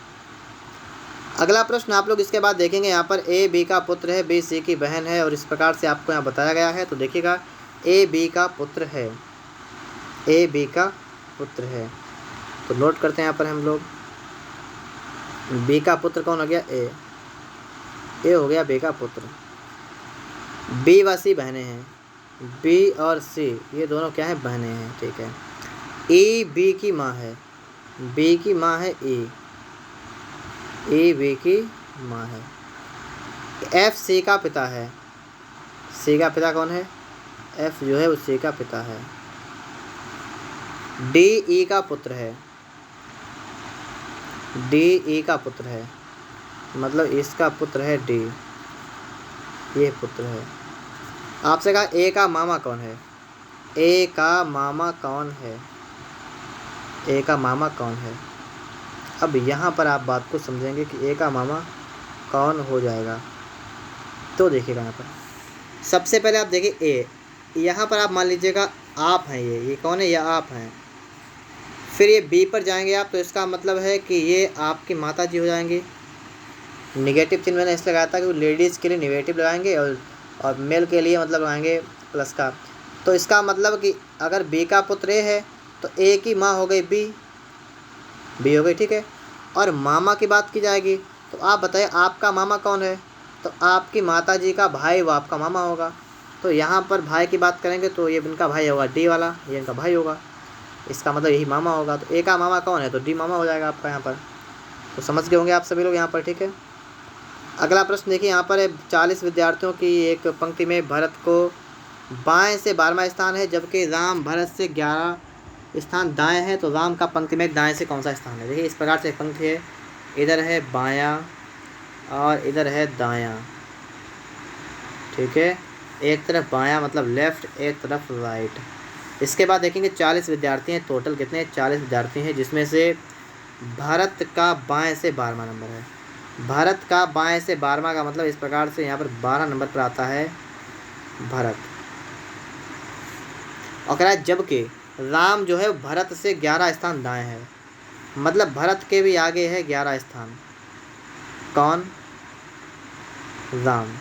अगला प्रश्न आप लोग इसके बाद देखेंगे, यहाँ पर ए बी का पुत्र है, बी सी की बहन है, और इस प्रकार से आपको यहाँ बताया गया है। तो देखिएगा ए बी का पुत्र है, ए बी का पुत्र है, तो नोट करते हैं यहाँ पर हम लोग। बी का पुत्र कौन हो गया, ए हो गया बी का पुत्र। बी व सी बहनें हैं, बी और सी ये दोनों क्या है, बहनें हैं, ठीक है। ई बी की माँ है, बी की माँ है ई बी की माँ है। एफ सी का पिता है, सी का पिता कौन है, एफ जो है वो सी का पिता है। डी ई का पुत्र है, डी ई का पुत्र है, मतलब इसका पुत्र है डी, ये पुत्र है। आपसे कहा ए का मामा कौन है, ए का मामा कौन है, ए का मामा कौन है। अब यहाँ पर आप बात को समझेंगे कि ए का मामा कौन हो जाएगा। तो देखिएगा यहाँ पर सबसे पहले आप देखिए ए, यहाँ पर आप मान लीजिएगा आप हैं, ये कौन है, ये आप हैं। फिर ये बी पर जाएंगे आप, तो इसका मतलब है कि ये आपकी माता जी हो जाएंगी। निगेटिव चिन्ह मैंने इसलिए लगाया था कि लेडीज़ के लिए निगेटिव लगाएंगे और मेल के लिए मतलब लगाएंगे प्लस का। तो इसका मतलब कि अगर बी का पुत्र ए है तो ए की माँ हो गई बी हो गई, ठीक है। और मामा की बात की जाएगी तो आप बताइए आपका मामा कौन है, तो आपकी माता जी का भाई वो आपका मामा होगा। तो यहाँ पर भाई की बात करेंगे तो ये इनका भाई होगा डी वाला, ये इनका भाई होगा, इसका मतलब यही मामा होगा। तो ए का मामा कौन है, तो डी मामा हो जाएगा आपका यहाँ पर। तो समझ गए होंगे आप सभी लोग यहाँ पर, ठीक है। अगला प्रश्न देखिए, यहाँ पर 40 विद्यार्थियों की एक पंक्ति में भरत को बाएं से 12वां स्थान है, जबकि राम भरत से 11 स्थान दाएं है। तो राम का पंक्ति में दाएं से कौन सा स्थान है, देखिए इस प्रकार से पंक्ति है, इधर है बायां और इधर है दायां, ठीक है। एक तरफ बायां मतलब लेफ़्ट, एक तरफ राइट। इसके बाद देखेंगे 40 विद्यार्थी हैं, टोटल कितने 40 विद्यार्थी हैं, जिसमें से भारत का बाएं से 12वां नंबर है। भारत का बाएं से 12वां का मतलब इस प्रकार से यहाँ पर 12 नंबर पर आता है भारत। और कह रहा है जबकि राम जो है भरत से 11 स्थान दाएं है, मतलब भरत के भी आगे है 11 स्थान। कौन, राम।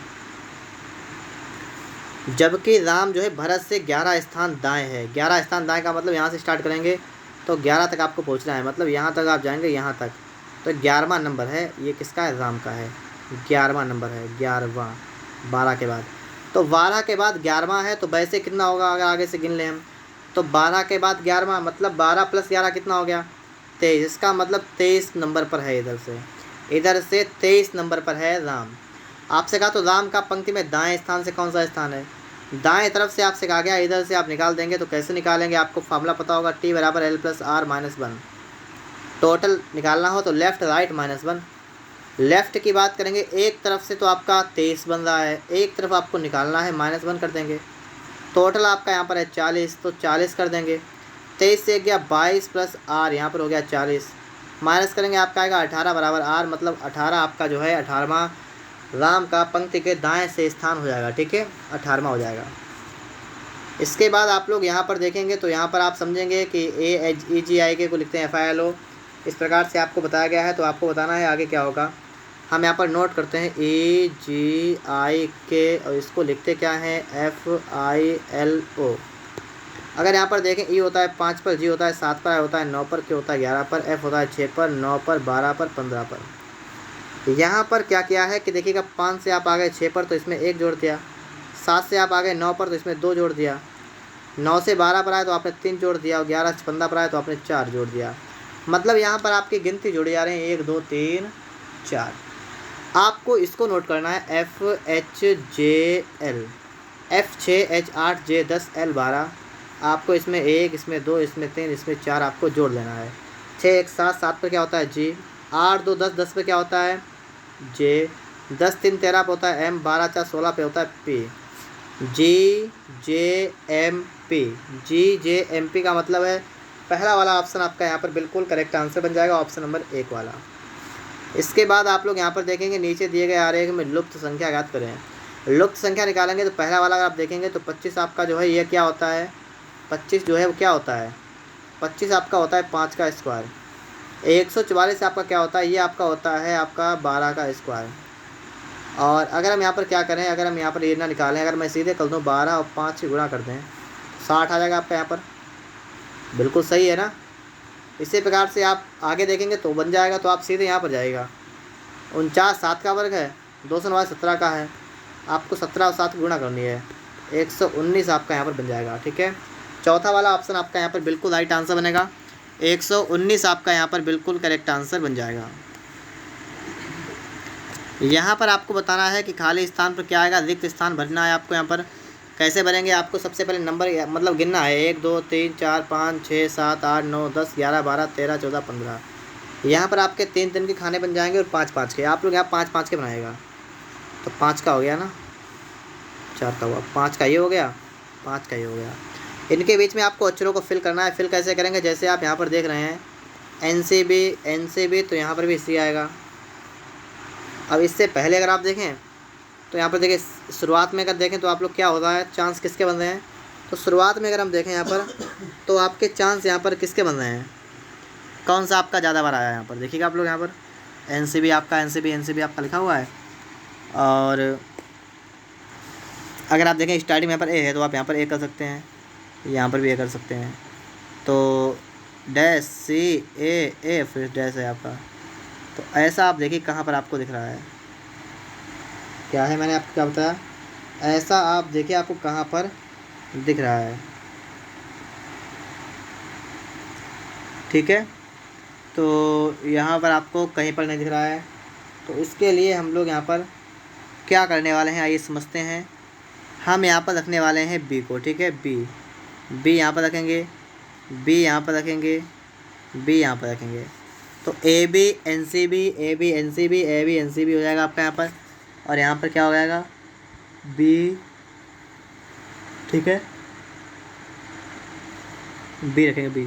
जबकि राम जो है भरत से 11 स्थान दाएं है। 11 स्थान दाएं का मतलब यहाँ से स्टार्ट करेंगे तो 11 तक आपको पहुँचना है, मतलब यहाँ तक आप जाएंगे यहाँ तक, तो 11वां नंबर है, ये किसका है, राम का है, 11वां नंबर है, 11वां 12 के बाद। तो 12 के बाद 11वां है, तो वैसे कितना होगा अगर आगे से गिन लें हम, तो 12 के बाद 11वां मतलब 12 + 11 कितना हो गया 23। इसका मतलब 23 नंबर पर है। इधर से 23 नंबर पर है राम। आपसे कहा तो राम का पंक्ति में दाएं स्थान से कौन सा स्थान है, दाएं तरफ से आपसे कहा गया इधर से आप निकाल देंगे। तो कैसे निकालेंगे, आपको फार्मूला पता होगा, T = L + R - 1। टोटल निकालना हो तो लेफ़्ट राइट -1। लेफ़्ट की बात करेंगे, एक तरफ से तो आपका 23 बन रहा है, एक तरफ आपको निकालना है -1 कर देंगे। टोटल आपका यहाँ पर है 40, तो 40 कर देंगे। 23 से गया 22 + R, यहाँ पर हो गया 40, माइनस करेंगे आपका आएगा 18 = R, मतलब 18 आपका जो है 18वां राम का पंक्ति के दाएं से स्थान हो जाएगा। ठीक है, 18वां हो जाएगा। इसके बाद आप लोग यहाँ पर देखेंगे तो यहाँ पर आप समझेंगे कि AGIK को लिखते हैं FILO, इस प्रकार से आपको बताया गया है। तो आपको बताना है आगे क्या होगा। हम यहाँ पर नोट करते हैं AGIK और इसको लिखते क्या है FILO। अगर यहाँ पर देखें E होता है 5 पर, G होता है 7 पर, I होता है 9 पर, K होता है 11 पर, F होता है 6 पर, 9 पर, 12 पर, 15 पर। यहाँ पर क्या किया है कि देखिएगा, 5 से आप आ गए 6 पर तो इसमें 1 जोड़ दिया, 7 से आप आ गए 9 पर तो इसमें 2 जोड़ दिया, 9 से 12 पर आए तो आपने 3 जोड़ दिया, और 11 से 15 पर आए तो आपने 4 जोड़ दिया। मतलब यहाँ पर आपकी गिनती जोड़ी जा रही है 1 2 3 4। आपको इसको नोट करना है FHJL, F 6, H 8, J 10, L 12। आपको इसमें 1, इसमें 2, इसमें 3, इसमें 4 आपको जोड़ लेना है। 6 1 7, 7 पर क्या होता है G, 8 2 10, 10 पे क्या होता है J, 10 3 13 पे होता है M, 12 4 16 पे होता है P। GJMP, GJMP का मतलब है पहला वाला ऑप्शन आपका यहाँ पर बिल्कुल करेक्ट आंसर बन जाएगा, ऑप्शन नंबर 1 वाला। इसके बाद आप लोग यहाँ पर देखेंगे नीचे दिए गए आरेख में लुप्त संख्या ज्ञात करें। लुप्त संख्या निकालेंगे तो पहला वाला अगर आप देखेंगे तो 25 आपका जो है ये क्या होता है, 25 जो है वो क्या होता है, 25 आपका होता है 5 का स्क्वायर। 144 आपका क्या होता है, ये आपका होता है आपका 12 का स्क्वायर। और अगर हम यहाँ पर क्या करें, अगर हम यहाँ पर ये ना निकालें, अगर मैं सीधे कर दूँ 12 और 5 से गुणा कर दें 60 आ जाएगा आपका यहाँ पर, बिल्कुल सही है ना। इसी प्रकार से आप आगे देखेंगे तो बन जाएगा, तो आप सीधे यहाँ पर जाएगा 49 7 का वर्ग है, 209 17 का है, आपको 17 और 7 गुणा करनी है, 119 आपका यहाँ पर बन जाएगा। ठीक है, चौथा वाला ऑप्शन आपका यहाँ पर बिल्कुल राइट आंसर बनेगा, 119 आपका यहाँ पर बिल्कुल करेक्ट आंसर बन जाएगा। यहाँ पर आपको बताना है कि खाली स्थान पर क्या आएगा, रिक्त स्थान भरना है आपको। यहाँ पर कैसे भरेंगे, आपको सबसे पहले नंबर मतलब गिनना है 1 2 3 4 5 6 7 8 9 10 11 12 13 14 15। यहाँ पर आपके 3 3 के खाने बन जाएंगे और 5 5 के। आप लोग यहाँ 5 5 के बनाएगा, तो 5 का हो गया ना, 4 का हुआ, 5 का ये हो गया, 5 का ये हो गया। इनके बीच में आपको अक्षरों को फिल करना है। फिल कैसे करेंगे, जैसे आप यहाँ पर देख रहे हैं NCB, तो यहाँ पर भी सी आएगा। अब इससे पहले अगर आप देखें तो यहाँ पर देखिए शुरुआत में अगर देखें तो आप लोग क्या होता है, चांस किसके बन रहे हैं, तो शुरुआत में अगर हम देखें यहाँ पर तो आपके चांस यहाँ पर किसके बन रहे हैं, कौन सा आपका ज़्यादा बार आया है। यहाँ पर देखिएगा आप लोग, यहाँ पर NCB आपका NCB आपका लिखा हुआ है। और अगर आप देखें स्टार्टिंग में यहाँ पर A है तो आप यहाँ पर A कर सकते हैं, यहाँ पर भी A कर सकते हैं। तो डैश CA फिर डैश है आपका, तो ऐसा आप देखिए कहाँ पर आपको दिख रहा है, क्या है मैंने आपको क्या बताया, ऐसा आप देखिए आपको कहाँ पर दिख रहा है। ठीक है, तो यहाँ पर आपको कहीं पर नहीं दिख रहा है, तो इसके लिए हम लोग यहाँ पर क्या करने वाले हैं, आइए समझते हैं। हम यहाँ पर रखने वाले हैं B को। ठीक है, B यहाँ पर रखेंगे, B यहाँ पर रखेंगे, B यहाँ पर रखेंगे, तो AB NCB हो जाएगा आपका यहाँ पर। और यहाँ पर क्या हो जाएगा B। ठीक है, B रखेंगे B।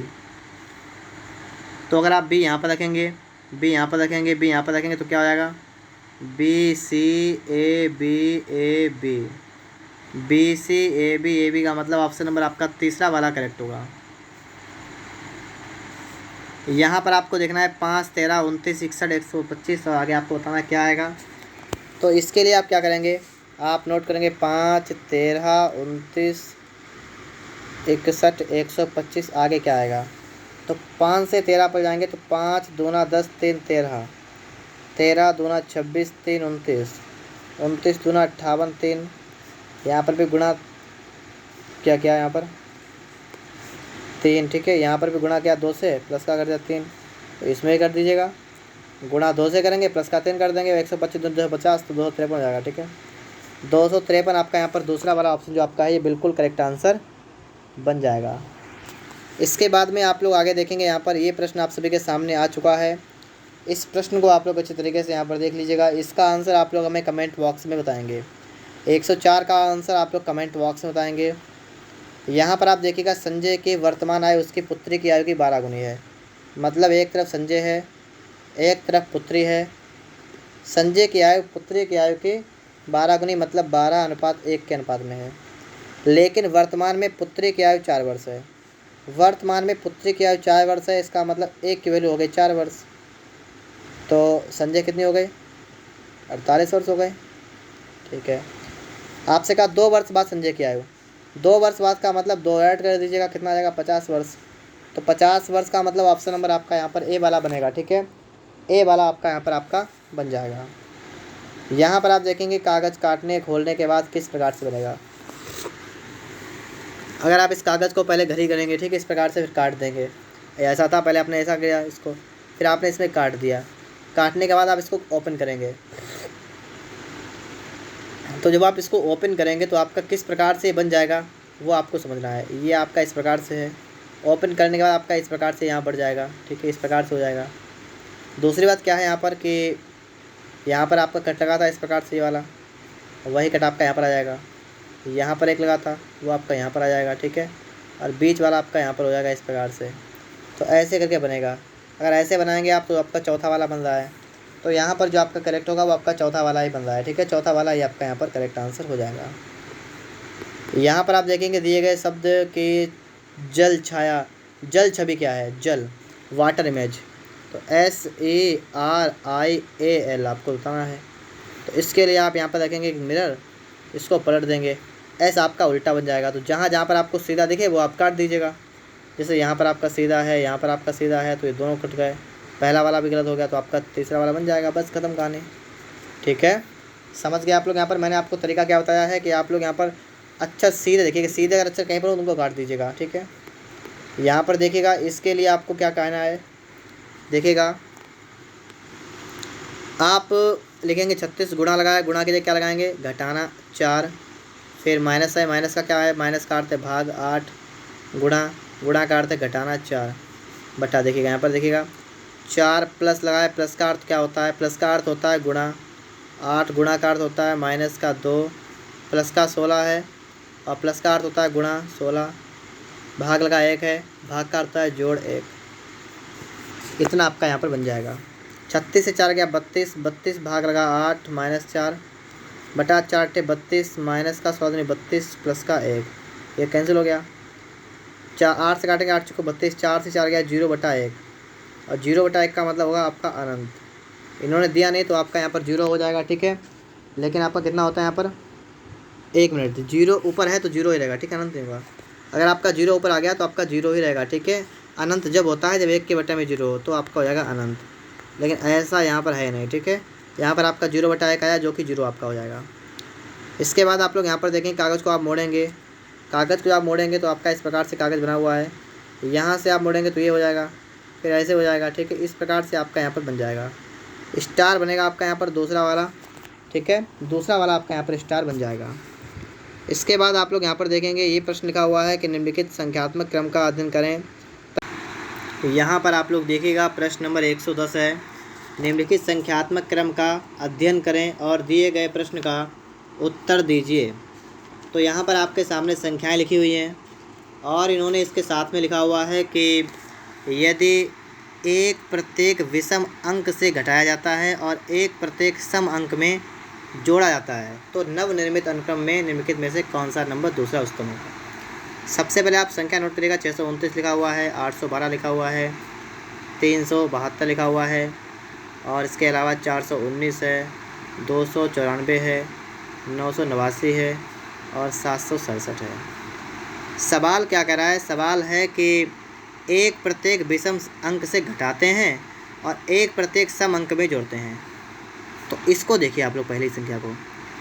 तो अगर आप B यहाँ पर रखेंगे, B यहाँ पर रखेंगे, B यहाँ पर रखेंगे तो क्या हो जाएगा BCAB का मतलब ऑप्शन नंबर आपका तीसरा वाला करेक्ट होगा। यहाँ पर आपको देखना है 5 13 29 61 125 और आगे आपको बताना क्या आएगा। तो इसके लिए आप क्या करेंगे, आप नोट करेंगे 5 13 29 61 125, आगे क्या आएगा, तो 5 से 13 पर जाएंगे तो 5 दूना 10 3 13, 13 दूना 26 3 29, 29 दूना 58 3 यहाँ पर भी गुणा क्या क्या यहाँ पर 3, ठीक है। यहाँ पर भी गुणा क्या 2 से, प्लस का कर दिया 3, तो इसमें ही कर दीजिएगा। गुणा 2 से करेंगे, प्लस का 3 कर देंगे, 125 250 तो 253 हो जाएगा, ठीक है। 253 आपका यहाँ पर दूसरा वाला ऑप्शन जो आपका है ये बिल्कुल करेक्ट आंसर बन जाएगा। इसके बाद में आप लोग आगे देखेंगे, यहाँ पर ये प्रश्न आप सभी के सामने आ चुका है। इस प्रश्न को आप लोग अच्छे तरीके से यहाँ पर देख लीजिएगा। इसका आंसर आप लोग हमें कमेंट बॉक्स में बताएंगे। 104 का आंसर आप लोग कमेंट बॉक्स में बताएंगे। यहाँ पर आप देखिएगा, संजय की वर्तमान आयु उसकी पुत्री की आयु की 12 गुनी है। मतलब एक तरफ संजय है, एक तरफ पुत्री है। संजय की आयु पुत्री की आयु की 12 गुनी, मतलब 12:1 के अनुपात में है। लेकिन वर्तमान में पुत्री की आयु 4 वर्ष है। वर्तमान में पुत्री की आयु 4 वर्ष है, इसका मतलब 1 की वैल्यू हो गई 4 वर्ष। तो संजय कितनी हो गई, 48 वर्ष हो गए, ठीक है। आपसे कहा 2 वर्ष बाद संजय की आयु, 2 वर्ष बाद का मतलब 2 ऐड कर दीजिएगा, कितना आ जाएगा 50 वर्ष। तो 50 वर्ष का मतलब ऑप्शन नंबर आपका यहाँ पर ए वाला बनेगा, ठीक है। ए वाला आपका यहाँ पर आपका बन जाएगा। यहाँ पर आप देखेंगे कागज़ काटने खोलने के बाद किस प्रकार से बनेगा। अगर आप इस कागज़ को पहले घड़ी करेंगे, ठीक है, इस प्रकार से फिर काट देंगे। ऐसा था, पहले आपने ऐसा किया इसको, फिर आपने इसमें काट दिया। काटने के बाद आप इसको ओपन करेंगे। तो जब आप इसको ओपन करेंगे तो आपका किस प्रकार से बन जाएगा वो आपको समझना है। ये आपका इस प्रकार से है, ओपन करने के बाद आपका इस प्रकार से यहाँ बढ़ जाएगा, ठीक है, इस प्रकार से हो जाएगा। दूसरी बात क्या है यहाँ पर कि यहाँ पर आपका कट लगा था इस प्रकार से, ये वाला वही कट आपका यहाँ पर आ जाएगा। यहाँ पर एक लगा था वो आपका यहाँ पर आ जाएगा, ठीक है, और बीच वाला आपका यहाँ पर हो जाएगा इस प्रकार से। तो ऐसे करके बनेगा। अगर ऐसे बनाएंगे आप तो आपका चौथा वाला बन रहा है। तो यहाँ पर जो आपका करेक्ट होगा वो आपका चौथा वाला ही बन रहा है, ठीक है। चौथा वाला ही आपका यहाँ पर करेक्ट आंसर हो जाएगा। यहाँ पर आप देखेंगे दिए गए शब्द की जल छाया, जल छवि क्या है, जल, वाटर इमेज। तो SARIAL आपको बताना है। तो इसके लिए आप यहाँ पर देखेंगे एक मिरर, इसको पलट देंगे, एस आपका उल्टा बन जाएगा। तो जहाँ जहाँ पर आपको सीधा दिखे वो आप काट दीजिएगा। जैसे यहाँ पर आपका सीधा है, यहाँ पर आपका सीधा है, तो ये दोनों कट गए। पहला वाला भी गलत हो गया तो आपका तीसरा वाला बन जाएगा। बस ख़त्म कहानी, ठीक है। समझ गए आप लोग। यहाँ पर मैंने आपको तरीका क्या बताया है कि आप लोग यहाँ पर अच्छा सीधे देखिएगा, सीधे अगर अच्छा कहीं पर हो तो उनको काट दीजिएगा, ठीक है। यहाँ पर देखिएगा, इसके लिए आपको क्या कहना है, देखिएगा आप लिखेंगे 36 गुणा लगाए, गुणा के लिए क्या लगाएंगे, घटाना 4, फिर माइनस है, माइनस का क्या है, माइनस का अर्थ है भाग 8, गुणा, गुणा का अर्थ है घटाना 4, बटा। देखिएगा यहाँ पर देखिएगा 4 प्लस लगाए, प्लस का अर्थ क्या होता है, प्लस का अर्थ होता है गुणा, 8 गुणा का अर्थ होता है माइनस का 2, प्लस का 16 है, और प्लस का अर्थ होता है गुणा 16, भाग लगा 1 है, भाग का अर्थ होता है जोड़ 1। इतना आपका यहाँ पर बन जाएगा। 36 से 4 गया 32, 32 भाग लगा 8 माइनस 4, बटा 4 टे 32, माइनस का 16 32, प्लस का 1, ये कैंसिल हो गया। 8 से काटेंगे 8 चुको 32, 4 से 4 गया 0/1, और 0/1 का मतलब होगा आपका अनंत। इन्होंने दिया नहीं तो आपका यहाँ पर 0 हो जाएगा, ठीक है। लेकिन आपका कितना होता है यहाँ पर, 1 मिनट, 0 ऊपर है तो 0 ही रहेगा, ठीक है, अनंत नहीं होगा। अगर आपका 0 ऊपर आ गया तो आपका 0 ही रहेगा, ठीक है। अनंत जब होता है जब 1 के बटे में 0 हो तो आपका हो जाएगा अनंत, लेकिन ऐसा यहाँ पर है नहीं, ठीक है। यहाँ पर आपका 0/1 आया जो कि 0 आपका हो जाएगा। इसके बाद आप लोग यहाँ पर देखें, कागज़ को आप मोड़ेंगे, कागज़ को आप मोड़ेंगे तो आपका इस प्रकार से कागज़ बना हुआ है। यहाँ से आप मोड़ेंगे तो ये हो जाएगा, फिर ऐसे हो जाएगा, ठीक है। इस प्रकार से आपका यहाँ पर बन जाएगा। स्टार बनेगा आपका यहाँ पर दूसरा वाला, ठीक है, दूसरा वाला आपका यहाँ पर स्टार बन जाएगा। इसके बाद आप लोग यहाँ पर देखेंगे, ये प्रश्न लिखा हुआ है कि निम्नलिखित संख्यात्मक क्रम का अध्ययन करें। यहाँ पर आप लोग देखिएगा प्रश्न नंबर 110 है, निम्नलिखित संख्यात्मक क्रम का अध्ययन करें और दिए गए प्रश्न का उत्तर दीजिए। तो यहाँ पर आपके सामने संख्याएं लिखी हुई हैं और इन्होंने इसके साथ में लिखा हुआ है कि यदि एक प्रत्येक विषम अंक से घटाया जाता है और एक प्रत्येक सम अंक में जोड़ा जाता है तो नवनिर्मित अनुक्रम में निम्नलिखित में से कौन सा नंबर दूसरा उच्चतम होगा। सबसे पहले आप संख्या नोट करिएगा। 629 लिखा हुआ है, 812 लिखा हुआ है, 372 लिखा हुआ है, और इसके अलावा 419 है, 294 है, 989 है और 767 है। सवाल क्या कह रहा है, सवाल है कि एक प्रत्येक विषम अंक से घटाते हैं और एक प्रत्येक सम अंक में जोड़ते हैं। तो इसको देखिए आप लोग पहली संख्या को,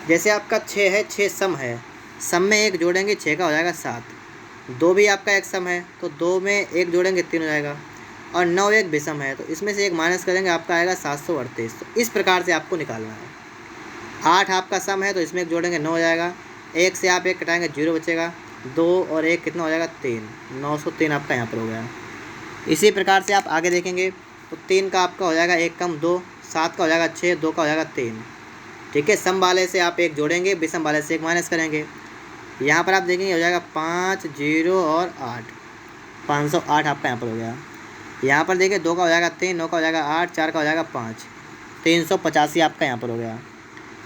जैसे आपका 6 है, 6 सम है सम में 1 जोड़ेंगे 6 का हो जाएगा 7। 2 भी आपका एक सम है तो 2 में 1 जोड़ेंगे 3 हो जाएगा। और 9 एक विषम है तो इसमें से 1 माइनस करेंगे आपका आएगा 738। तो इस प्रकार से आपको निकालना है। 8 आपका सम है तो इसमें 1 जोड़ेंगे 9 हो जाएगा। 1 से आप 1 कटाएंगे 0 बचेगा। 2 और 1 कितना हो जाएगा 3। 903 आपका यहाँ पर हो गया। इसी प्रकार से आप आगे देखेंगे तो 3 का आपका हो जाएगा 1 कम 2, 7 का हो जाएगा 6, 2 का हो जाएगा 3। ठीक है, सम वाले से आप 1 जोड़ेंगे, विषम वाले से 1 माइनस करेंगे। यहाँ पर आप देखेंगे हो जाएगा 5, 0 और 8, 508 आपका यहाँ पर हो गया। यहाँ पर देखिए 2 का हो जाएगा 3, 9 का हो जाएगा 8, 4 का हो जाएगा 5, 385 आपका यहाँ पर हो गया।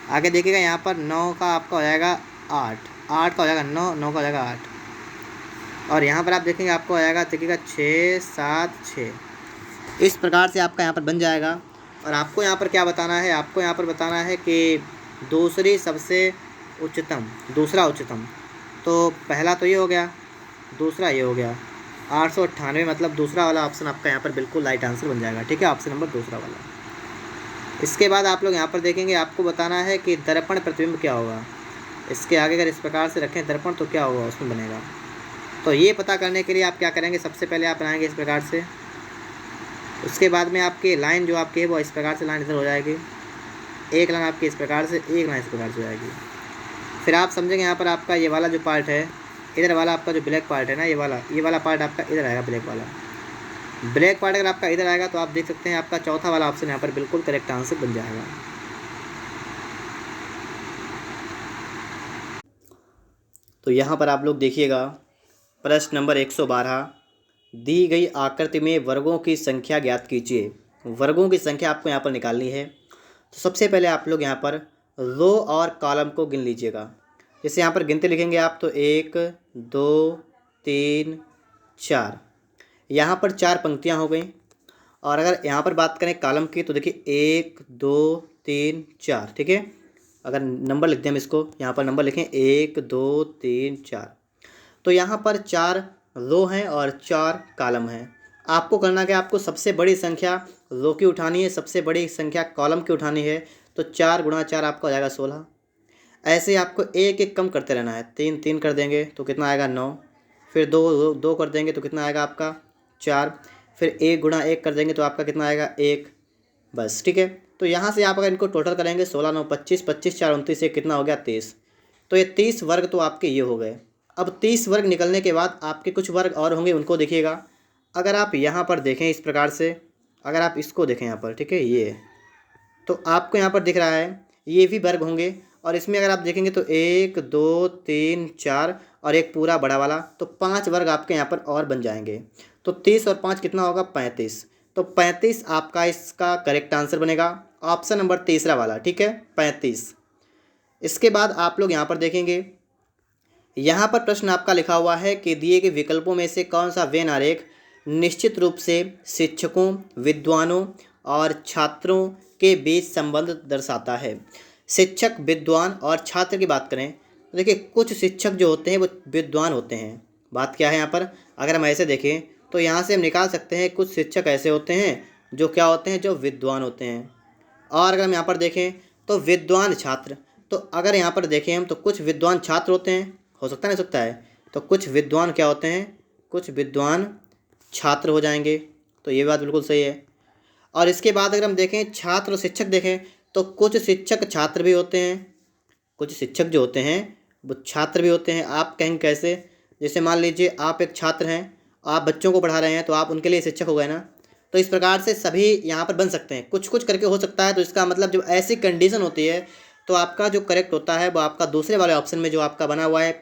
आगे देखिएगा यहाँ पर 9 का आपका हो जाएगा 8, 8 का हो जाएगा 9, 9 का हो जाएगा 8। और यहाँ पर आप देखेंगे आपको हो जाएगा देखिएगा 6, 7, 6। इस प्रकार से आपका यहाँ पर बन जाएगा। और आपको यहाँ पर क्या बताना है, आपको यहाँ पर बताना है कि दूसरी सबसे उच्चतम, दूसरा उच्चतम। तो पहला तो ये हो गया, दूसरा ये हो गया। 898 मतलब दूसरा वाला ऑप्शन आपका यहाँ पर बिल्कुल राइट आंसर बन जाएगा। ठीक है, ऑप्शन नंबर दूसरा वाला। इसके बाद आप लोग यहाँ पर देखेंगे, आपको बताना है कि दर्पण प्रतिबिंब क्या होगा। इसके आगे अगर इस प्रकार से रखें दर्पण तो क्या होगा उसमें बनेगा। तो ये पता करने के लिए आप क्या करेंगे, सबसे पहले आप बनाएंगे इस प्रकार से। उसके बाद में आपकी लाइन जो आपकी है वो इस प्रकार से लाइन इधर हो जाएगी। एक लाइन आपकी इस प्रकार से, एक लाइन इस प्रकार से हो जाएगी। फिर आप समझेंगे यहाँ पर आपका ये वाला जो पार्ट है, इधर वाला आपका जो ब्लैक पार्ट है ना, ये वाला पार्ट आपका इधर आएगा। ब्लैक पार्ट अगर आपका इधर आएगा तो आप देख सकते हैं आपका चौथा वाला ऑप्शन यहाँ पर बिल्कुल करेक्ट आंसर बन जाएगा। तो यहाँ पर आप लोग देखिएगा प्रश्न नंबर 112, दी गई आकृति में वर्गों की संख्या ज्ञात कीजिए। वर्गों की संख्या आपको यहाँ पर निकालनी है। तो सबसे पहले आप लोग यहाँ पर रो और कॉलम को गिन लीजिएगा। जैसे यहाँ पर गिनते लिखेंगे आप तो 1, 2, 3, 4। यहाँ पर 4 पंक्तियाँ हो गई। और अगर यहाँ पर बात करें कॉलम की तो देखिए 1, 2, 3, 4। ठीक है, अगर नंबर लिख दें हम इसको, यहाँ पर नंबर लिखें 1, 2, 3, 4। तो यहाँ पर 4 रो हैं और 4 कॉलम हैं। आपको करना क्या, आपको सबसे बड़ी संख्या रो की उठानी है, सबसे बड़ी संख्या कॉलम की उठानी है। तो 4 गुणा 4 आपका हो जाएगा 16। ऐसे आपको एक एक कम करते रहना है। 3 3 कर देंगे तो कितना आएगा 9। फिर 2 2 कर देंगे तो कितना आएगा आपका 4। फिर 1 गुणा 1 कर देंगे तो आपका कितना आएगा 1। बस ठीक है। तो यहाँ से आप अगर इनको टोटल करेंगे 16 9 25, 25 4 29, एक कितना हो गया 23। तो ये 30 वर्ग तो आपके ये हो गए। अब 30 वर्ग निकलने के बाद आपके कुछ वर्ग और होंगे, उनको देखिएगा। अगर आप यहाँ पर देखें इस प्रकार से, अगर आप इसको देखें यहाँ पर, ठीक है, ये तो आपको यहाँ पर दिख रहा है ये भी वर्ग होंगे। और इसमें अगर आप देखेंगे तो 1 2 3 4 और एक पूरा बड़ा वाला, तो 5 वर्ग आपके यहाँ पर और बन जाएंगे। तो 30 और 5 कितना होगा 35। तो 35 आपका इसका करेक्ट आंसर बनेगा, ऑप्शन नंबर तीसरा वाला। ठीक है, 35। इसके बाद आप लोग यहाँ पर देखेंगे, यहाँ पर प्रश्न आपका लिखा हुआ है कि दिए गए विकल्पों में से कौन सा वेन आरेख निश्चित रूप से शिक्षकों, विद्वानों और छात्रों के बीच संबंध दर्शाता है। शिक्षक, विद्वान और छात्र की बात करें तो देखिए कुछ शिक्षक जो होते हैं वो विद्वान होते हैं। बात क्या है यहाँ पर, अगर हम ऐसे देखें तो यहाँ से हम निकाल सकते हैं कुछ शिक्षक ऐसे होते हैं जो क्या होते हैं, जो विद्वान होते हैं। और अगर हम यहाँ पर देखें तो विद्वान छात्र, तो अगर यहाँ पर देखें हम तो कुछ विद्वान छात्र होते हैं, हो सकता नहीं सकता है, तो कुछ विद्वान क्या होते हैं, कुछ विद्वान छात्र हो जाएंगे। तो ये बात बिल्कुल सही है। और इसके बाद अगर हम देखें छात्र और शिक्षक देखें तो कुछ शिक्षक छात्र भी होते हैं, कुछ शिक्षक जो होते हैं वो छात्र भी होते हैं। आप कहेंगे कैसे, जैसे मान लीजिए आप एक छात्र हैं, आप बच्चों को पढ़ा रहे हैं तो आप उनके लिए शिक्षक हो गए ना। तो इस प्रकार से सभी यहाँ पर बन सकते हैं, कुछ कुछ करके हो सकता है। तो इसका मतलब जब ऐसी कंडीशन होती है तो आपका जो करेक्ट होता है वो आपका दूसरे वाले ऑप्शन में जो आपका बना हुआ है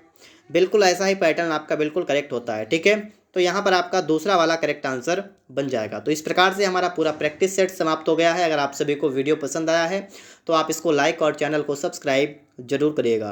बिल्कुल ऐसा ही पैटर्न आपका बिल्कुल करेक्ट होता है। ठीक है, तो यहाँ पर आपका दूसरा वाला करेक्ट आंसर बन जाएगा। तो इस प्रकार से हमारा पूरा प्रैक्टिस सेट समाप्त हो गया है। अगर आप सभी को वीडियो पसंद आया है तो आप इसको लाइक और चैनल को सब्सक्राइब जरूर करिएगा।